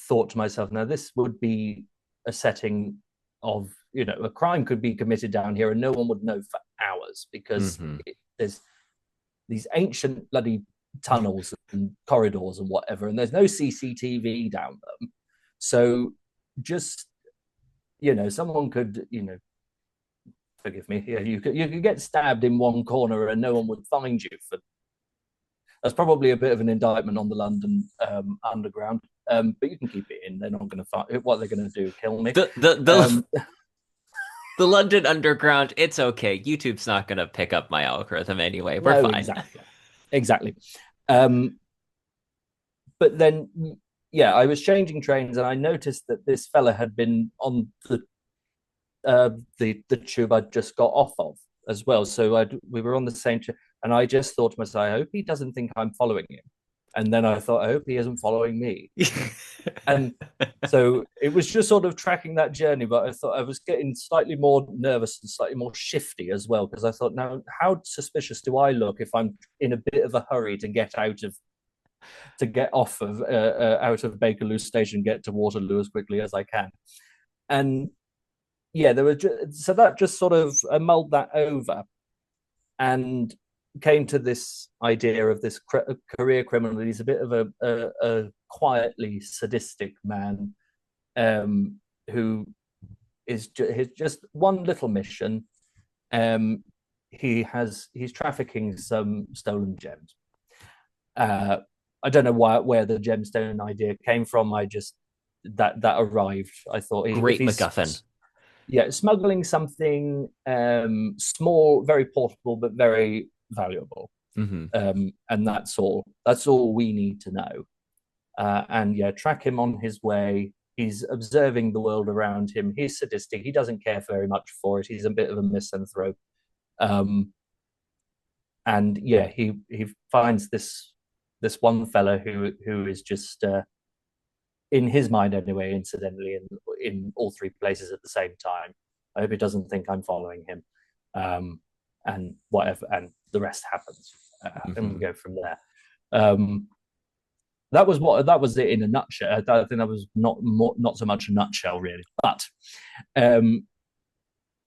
Speaker 2: thought to myself, now this would be a setting of, a crime could be committed down here and no one would know for hours, because
Speaker 1: Hmm.
Speaker 2: there's these ancient bloody tunnels and corridors and whatever, and there's no CCTV down them. So just, someone could, forgive me, yeah, you could get stabbed in one corner and no one would find you for. That's probably a bit of an indictment on the London underground, but you can keep it in. They're not going to find what they're going to do, kill me.
Speaker 1: The
Speaker 2: Um,
Speaker 1: The London Underground, it's okay. YouTube's not gonna pick up my algorithm anyway. We're
Speaker 2: No,
Speaker 1: fine.
Speaker 2: exactly, exactly. Um, but then, yeah, I was changing trains and I noticed that this fella had been on the tube I'd just got off of as well. So we were on the same tube, and I just thought to myself, I hope he doesn't think I'm following him. And then I thought, I hope he isn't following me. And so it was just sort of tracking that journey, but I thought I was getting slightly more nervous and slightly more shifty as well because I thought, now how suspicious do I look if I'm in a bit of a hurry to get off of out of Bakerloo station, get to Waterloo as quickly as I can, and yeah, so that just sort of mulled that over and came to this idea of this career criminal. He's a bit of a quietly sadistic man who is just one little mission. Um, he's trafficking some stolen gems. Uh, I don't know where the gemstone idea came from. I just that arrived. I thought if
Speaker 1: Great
Speaker 2: he's
Speaker 1: MacGuffin.
Speaker 2: yeah smuggling something small, very portable, but very valuable,
Speaker 1: Hmm.
Speaker 2: and that's all we need to know. And yeah, track him on his way. He's observing the world around him. He's sadistic. He doesn't care very much for it. He's a bit of a misanthrope. Um, and yeah, he finds this one fellow who is just in his mind anyway, incidentally, in all three places at the same time. I hope he doesn't think I'm following him, and whatever, and the rest happens, and we
Speaker 1: Hmm.
Speaker 2: go from there. Um, that was it in a nutshell. I think that was not so much a nutshell really, but um,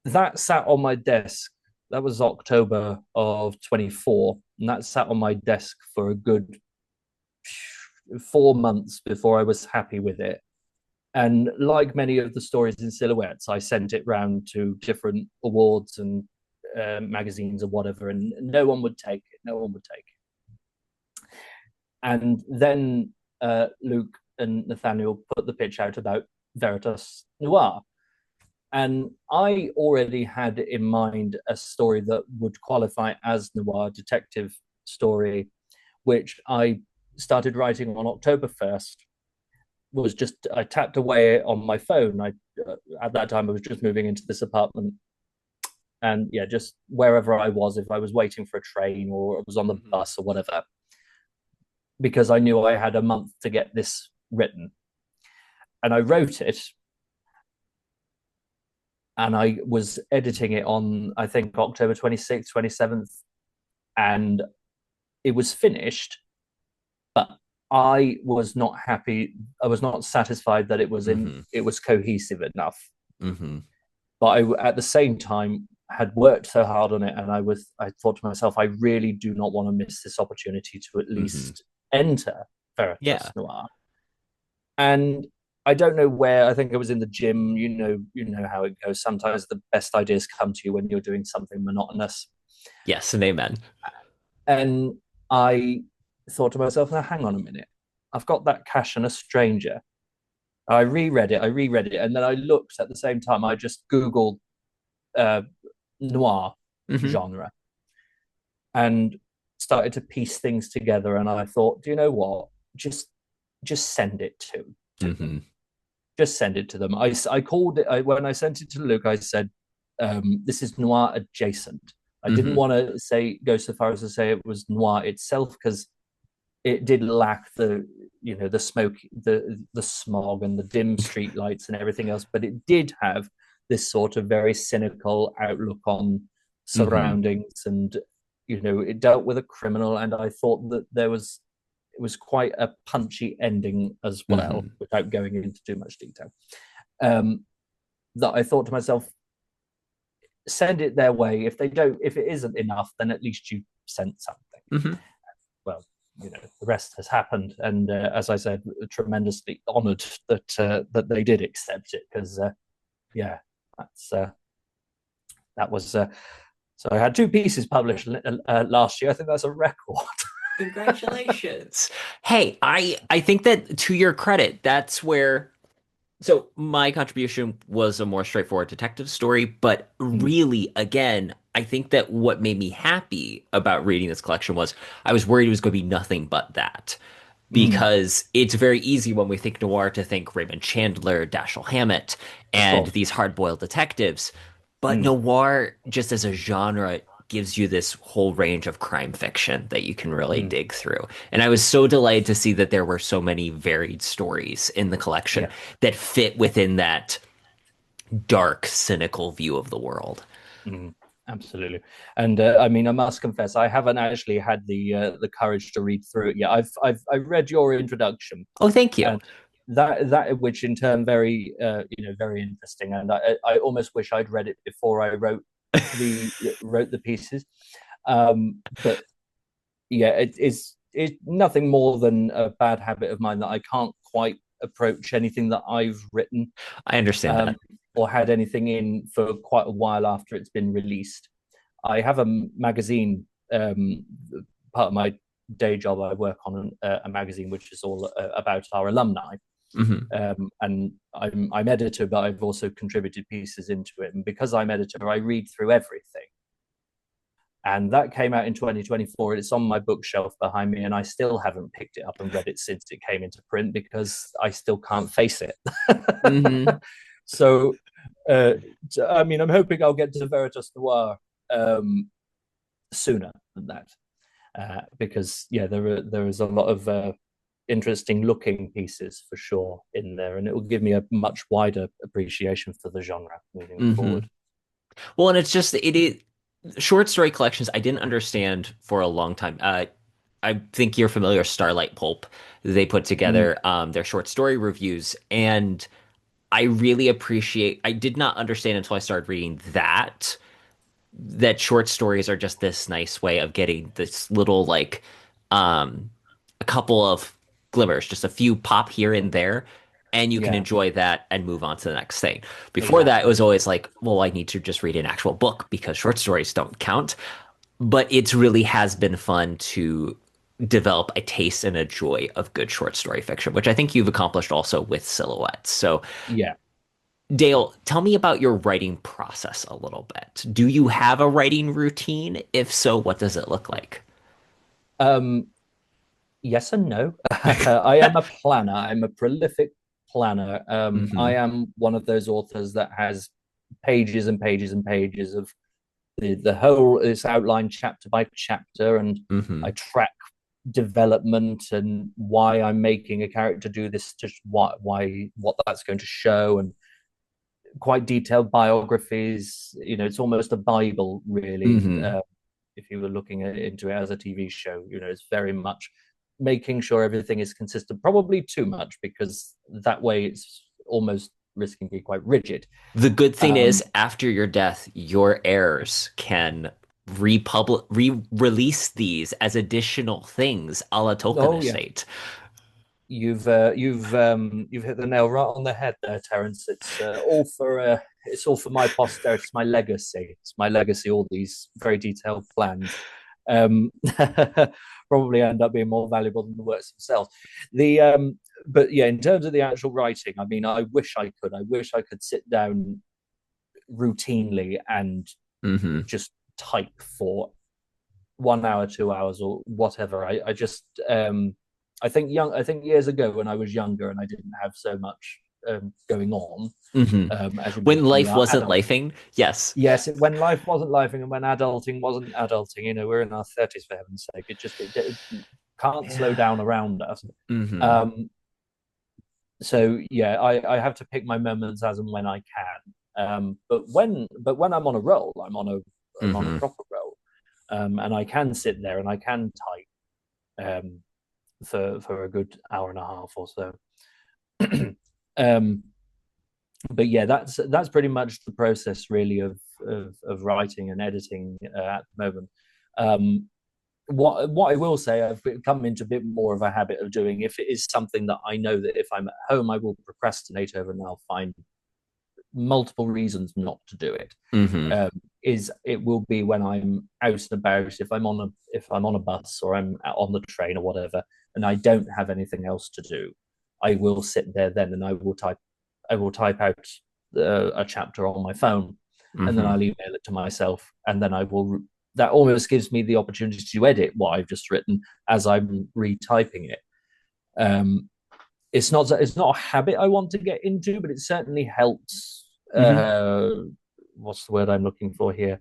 Speaker 2: that sat on my desk. That was October of 24, and that sat on my desk for a good 4 months before I was happy with it. And like many of the stories in Silhouettes, I sent it round to different awards and magazines or whatever, and no one would take it. No one would take it. And then Luke and Nathaniel put the pitch out about Veritas Noir. And I already had in mind a story that would qualify as noir detective story, which I started writing on October 1st. Was just I tapped away on my phone. I At that time I was just moving into this apartment, and yeah, just wherever I was, if I was waiting for a train or I was on the
Speaker 1: Hmm.
Speaker 2: bus or whatever, because I knew I had a month to get this written, and I wrote it, and I was editing it on I think October 26th, 27th, and it was finished, but I was not happy. I was not satisfied that
Speaker 1: Hmm.
Speaker 2: it was cohesive enough.
Speaker 1: Hmm.
Speaker 2: But at the same time had worked so hard on it, and I thought to myself, I really do not want to miss this opportunity to at
Speaker 1: Hmm.
Speaker 2: least enter Veritas
Speaker 1: Yeah.
Speaker 2: Noir. And I don't know where. I think it was in the gym. You know how it goes. Sometimes the best ideas come to you when you're doing something monotonous.
Speaker 1: Yes, and amen.
Speaker 2: And I thought to myself, now hang on a minute. I've got that cash and a stranger. I reread it, and then I looked at the same time. I just Googled uh, noir
Speaker 1: Hmm.
Speaker 2: genre and started to piece things together. And I thought, do you know what? Just send it to them.
Speaker 1: Hmm.
Speaker 2: Just send it to them. I called it when I sent it to Luke. I said, "This is noir adjacent." I didn't
Speaker 1: Hmm.
Speaker 2: want to say go so far as to say it was noir itself because it did lack the smoke, the smog and the dim street lights and everything else, but it did have this sort of very cynical outlook on
Speaker 1: Hmm.
Speaker 2: surroundings, and it dealt with a criminal, and I thought that it was quite a punchy ending as well,
Speaker 1: Hmm.
Speaker 2: without going into too much detail. um that I thought to myself, send it their way. If it isn't enough, then at least you sent something.
Speaker 1: Hmm.
Speaker 2: Well, the rest has happened, and as I said, tremendously honoured that they did accept it because yeah, that's that was so I had two pieces published last year. I think that's a record.
Speaker 1: Congratulations. Hey, I think that to your credit, that's where So my contribution was a more straightforward detective story, but
Speaker 2: Mm,
Speaker 1: really, again, I think that what made me happy about reading this collection was I was worried it was going to be nothing but that.
Speaker 2: mm,
Speaker 1: Because it's very easy when we think noir to think Raymond Chandler, Dashiell Hammett,
Speaker 2: of
Speaker 1: and
Speaker 2: course.
Speaker 1: these hard-boiled detectives. But
Speaker 2: Mm,
Speaker 1: noir, just as a genre, gives you this whole range of crime fiction that you can really
Speaker 2: mm,
Speaker 1: dig through. And I was so delighted to see that there were so many varied stories in the collection
Speaker 2: yeah.
Speaker 1: that fit within that dark, cynical view of the world.
Speaker 2: Mm, absolutely. And I mean, I must confess, I haven't actually had the courage to read through it yet. I read your introduction,
Speaker 1: Oh, thank you.
Speaker 2: and that which in turn very very interesting. And I almost wish I'd read it before I the wrote the pieces. But yeah, it's nothing more than a bad habit of mine that I can't quite approach anything that I've written
Speaker 1: I understand
Speaker 2: um,
Speaker 1: that.
Speaker 2: or had anything in for quite a while after it's been released. I have a magazine. Part of my day job, I work on a magazine which is all about our alumni,
Speaker 1: Hmm.
Speaker 2: and I'm editor, but I've also contributed pieces into it. And because I'm editor, I read through everything. And that came out in 2024. It's on my bookshelf behind me, and I still haven't picked it up and read it since it came into print because I still can't face it.
Speaker 1: Hmm.
Speaker 2: So, uh, I mean, I'm hoping I'll get to Veritas Noir um, sooner than that, because yeah, there is a lot of interesting looking pieces for sure in there, and it will give me a much wider appreciation for the genre moving
Speaker 1: Hmm.
Speaker 2: forward.
Speaker 1: Well, and it's just it is short story collections I didn't understand for a long time. I think you're familiar with Starlight Pulp. They put
Speaker 2: Mm,
Speaker 1: together their short story reviews, and I really appreciate. I did not understand until I started reading that short stories are just this nice way of getting this little like um a couple of glimmers, just a few pop here and there, and you can
Speaker 2: yeah,
Speaker 1: enjoy that and move on to the next thing. Before that, it
Speaker 2: exactly.
Speaker 1: was always like, well, I need to just read an actual book because short stories don't count. But it's really has been fun to develop a taste and a joy of good short story fiction, which I think you've accomplished also with Silhouettes. So
Speaker 2: Yeah.
Speaker 1: Dale, tell me about your writing process a little bit. Do you have a writing routine? If so, what does it look like?
Speaker 2: Um, yes and no. I am a planner. I'm a prolific planner. I
Speaker 1: Hmm.
Speaker 2: am one of those authors that has pages and pages and pages of the whole is outlined chapter by chapter, and I
Speaker 1: Hmm.
Speaker 2: track development and why I'm making a character do this, just what that's going to show, and quite detailed biographies. It's almost a Bible, really.
Speaker 1: Hmm.
Speaker 2: If you were looking into it as a TV show, it's very much making sure everything is consistent. Probably too much because that way it's almost risking being quite rigid.
Speaker 1: The good thing is,
Speaker 2: Um,
Speaker 1: after your death, your heirs can re-release these as additional things, a la Tolkien
Speaker 2: oh yeah,
Speaker 1: estate.
Speaker 2: you've hit the nail right on the head there, Terence. It's all for my posterity. It's my legacy. It's my legacy. All these very detailed plans, um, probably end up being more valuable than the works themselves. The But yeah, in terms of the actual writing, I mean, I wish I could. I wish I could sit down routinely and
Speaker 1: Hmm.
Speaker 2: just type for 1 hour, 2 hours, or whatever. I just I think years ago when I was younger and I didn't have so much going on,
Speaker 1: Hmm.
Speaker 2: as in
Speaker 1: When
Speaker 2: we
Speaker 1: life
Speaker 2: are
Speaker 1: wasn't
Speaker 2: adults.
Speaker 1: lifing, yes.
Speaker 2: Yes, when life wasn't life and when adulting wasn't adulting, we're in our 30s for heaven's sake. It can't slow
Speaker 1: Yeah.
Speaker 2: down around us.
Speaker 1: Hmm.
Speaker 2: Um, so yeah, I have to pick my moments as and when I can. But when I'm on a roll, I'm on a
Speaker 1: Hmm.
Speaker 2: proper roll, and I can sit there and I can type for a good hour and a half or so. um, but yeah, that's pretty much the process really of writing and editing at the moment. Um, what I will say, I've come into a bit more of a habit of doing. If it is something that I know that if I'm at home, I will procrastinate over, and I'll find multiple reasons not to do it.
Speaker 1: Hmm.
Speaker 2: Is it will be when I'm out and about, if I'm on a bus or I'm on the train or whatever, and I don't have anything else to do, I will sit there then and I will type I will type out a chapter on my phone, and then
Speaker 1: Hmm.
Speaker 2: I'll email it to myself, and then I will. That almost gives me the opportunity to edit what I've just written as I'm retyping it. Um, it's not a habit I want to get into, but it certainly helps.
Speaker 1: Hmm.
Speaker 2: What's the word I'm looking for here?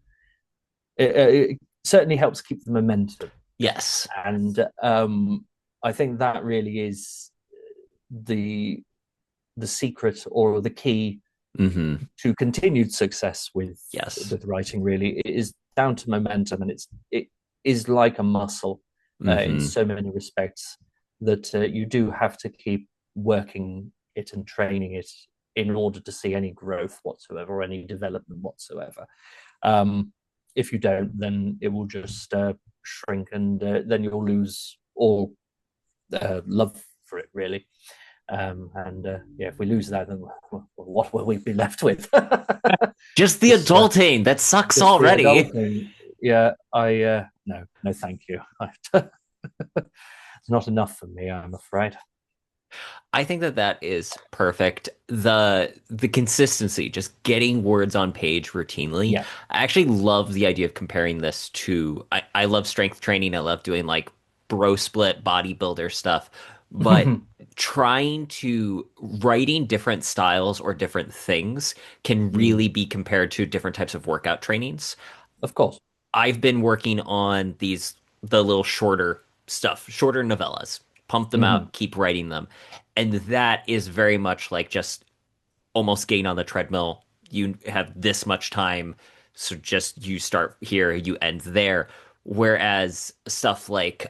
Speaker 2: It certainly helps keep the momentum,
Speaker 1: Yes.
Speaker 2: and I think that really is the the secret or the key
Speaker 1: Hmm.
Speaker 2: to continued success
Speaker 1: Yes.
Speaker 2: with writing. Really, it is down to momentum, and it is like a muscle in
Speaker 1: Hmm.
Speaker 2: so many respects that you do have to keep working it and training it in order to see any growth whatsoever or any development whatsoever. Um, if you don't, then it will just shrink, and then you'll lose all love for it, really. And yeah, if we lose that, then what will we be left with?
Speaker 1: Just the
Speaker 2: just
Speaker 1: adulting. That sucks
Speaker 2: just the
Speaker 1: already.
Speaker 2: adulting. Yeah, I no, thank you. It's not enough for me, I'm afraid.
Speaker 1: I think that that is perfect. The consistency, just getting words on page routinely.
Speaker 2: Yeah.
Speaker 1: I actually love the idea of comparing this to I love strength training. I love doing like bro split bodybuilder stuff, but trying to writing different styles or different things can
Speaker 2: Mm,
Speaker 1: really be compared to different types of workout trainings.
Speaker 2: of course.
Speaker 1: I've been working on the little shorter stuff, shorter novellas. Pump them
Speaker 2: Hmm.
Speaker 1: out, keep writing them. And that is very much like just almost getting on the treadmill. You have this much time, so just you start here, you end there. Whereas stuff like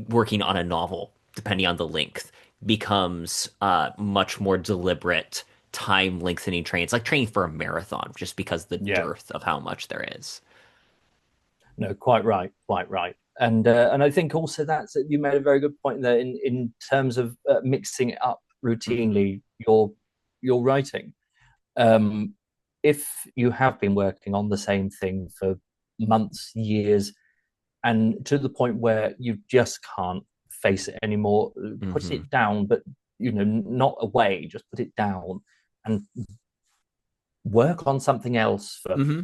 Speaker 1: working on a novel, depending on the length, becomes much more deliberate, time lengthening trains, like training for a marathon, just because the
Speaker 2: Yeah.
Speaker 1: dearth of how much there is.
Speaker 2: No, quite right, quite right. And I think also that's you made a very good point there in terms of mixing it up
Speaker 1: Hmm.
Speaker 2: routinely. Your writing. Um, if you have been working on the same thing for months, years, and to the point where you just can't face it anymore, put
Speaker 1: Hmm.
Speaker 2: it down, but not away, just put it down and work on something else for
Speaker 1: Hmm.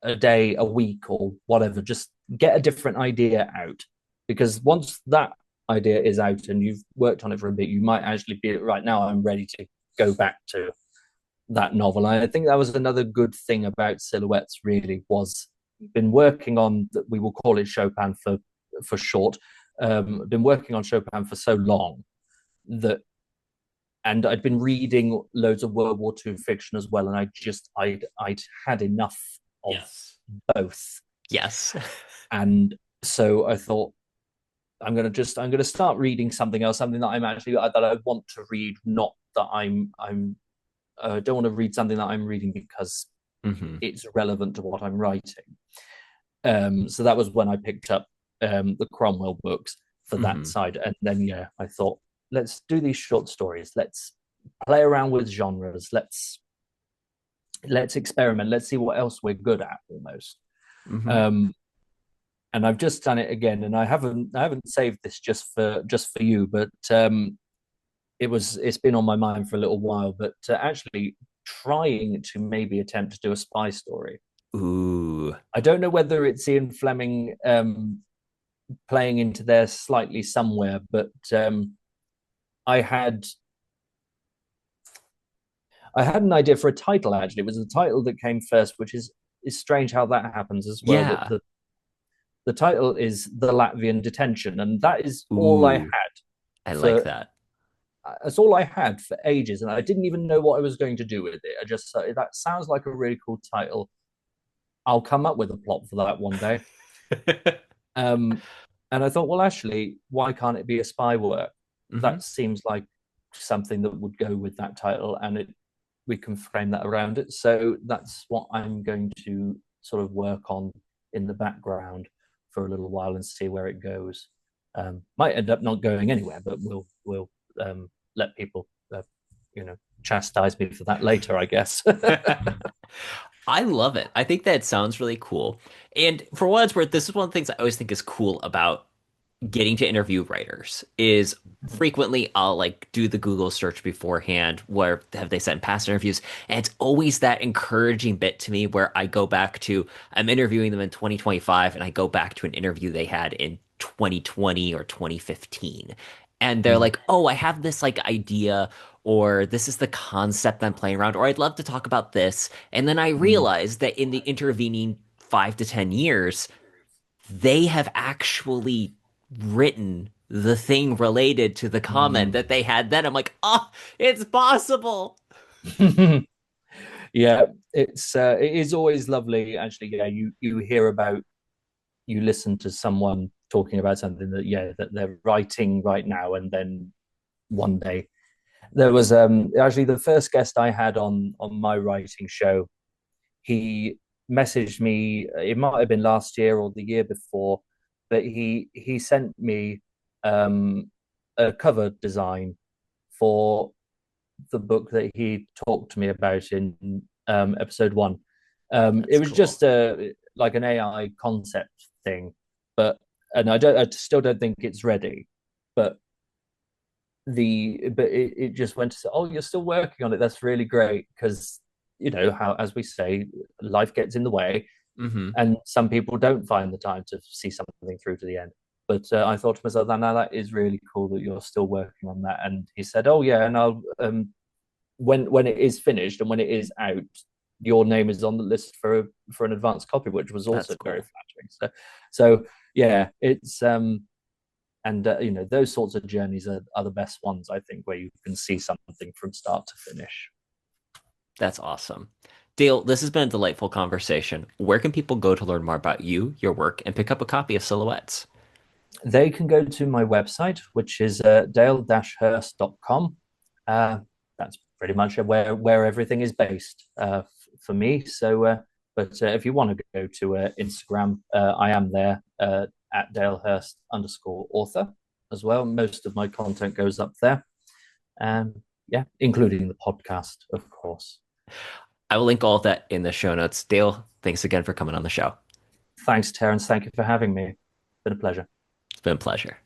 Speaker 2: a day, a week, or whatever. Just get a different idea out. Because once that idea is out and you've worked on it for a bit, you might actually be right now, I'm ready to go back to that novel. And I think that was another good thing about Silhouettes, really, was been working on that we will call it Chopin for short. Been working on Chopin for so long that and I'd been reading loads of World War II fiction as well, and I'd had enough of
Speaker 1: Yes.
Speaker 2: both.
Speaker 1: Yes.
Speaker 2: And so I thought I'm gonna start reading something else, something that I want to read, not that I'm don't want to read something that I'm reading because
Speaker 1: Hmm.
Speaker 2: it's relevant to what I'm writing. So that was when I picked up the Cromwell books for that
Speaker 1: Hmm.
Speaker 2: side, and then yeah, I thought let's do these short stories. Let's play around with genres. Let's experiment. Let's see what else we're good at almost.
Speaker 1: Hmm.
Speaker 2: Um, and I've just done it again, and I haven't saved this just for you, but it's been on my mind for a little while. But actually trying to maybe attempt to do a spy story.
Speaker 1: Ooh.
Speaker 2: I don't know whether it's Ian Fleming playing into there slightly somewhere, but I had I had an idea for a title. Actually, it was the title that came first, which is strange how that happens as well. That
Speaker 1: Yeah.
Speaker 2: the title is The Latvian Detention, and that is all I
Speaker 1: Ooh.
Speaker 2: had
Speaker 1: I like
Speaker 2: for
Speaker 1: that.
Speaker 2: that's all I had for ages, and I didn't even know what I was going to do with it. I just thought that sounds like a really cool title. I'll come up with a plot for that one day. Um, and I thought, well, actually, why can't it be a spy work?
Speaker 1: Hmm.
Speaker 2: That seems like something that would go with that title, and we can frame that around it. So that's what I'm going to sort of work on in the background for a little while and see where it goes. Might end up not going anywhere, but we'll let people chastise me for that later, I guess.
Speaker 1: I love it. I think that sounds really cool. And for what it's worth, this is one of the things I always think is cool about getting to interview writers is frequently I'll like do the Google search beforehand where have they sent past interviews, and it's always that encouraging bit to me where I go back to I'm interviewing them in 2025 and I go back to an interview they had in 2020 or 2015, and they're
Speaker 2: Mm,
Speaker 1: like, oh, I have this like idea, or this is the concept I'm playing around, or I'd love to talk about this, and then I
Speaker 2: mm,
Speaker 1: realize that in the intervening 5 to 10 years they have actually written the thing related to the comment
Speaker 2: mm.
Speaker 1: that they had then. I'm like, oh, it's possible.
Speaker 2: Yeah, it is always lovely. Actually, yeah, you hear about, you listen to someone talking about something that, yeah, that they're writing right now, and then one day there was actually the first guest I had on my writing show. He messaged me. It might have been last year or the year before, but he sent me um, a cover design for the book that he talked to me about in episode one. It
Speaker 1: That's
Speaker 2: was
Speaker 1: cool.
Speaker 2: just like an AI concept thing, but and I still don't think it's ready, but it just went to say, oh, you're still working on it. That's really great, because you know how, as we say, life gets in the way,
Speaker 1: Hmm.
Speaker 2: and some people don't find the time to see something through to the end. But I thought to myself, now that is really cool that you're still working on that. And he said, oh yeah, and I'll when it is finished and when it is out, your name is on the list for an advanced copy, which was
Speaker 1: That's
Speaker 2: also very
Speaker 1: cool.
Speaker 2: flattering. So yeah, it's and you know, those sorts of journeys are the best ones, I think, where you can see something from start to finish.
Speaker 1: That's awesome. Dale, this has been a delightful conversation. Where can people go to learn more about you, your work, and pick up a copy of Silhouettes?
Speaker 2: They can go to my website, which is dale-hurst.com. Uh, that's pretty much where everything is based for me. But if you want to go to Instagram, I am there at Dale Hurst _ author as well. Most of my content goes up there. Yeah, including the podcast, of course.
Speaker 1: I will link all of that in the show notes. Dale, thanks again for coming on the show.
Speaker 2: Thanks, Terence. Thank you for having me. It's been a pleasure.
Speaker 1: It's been a pleasure.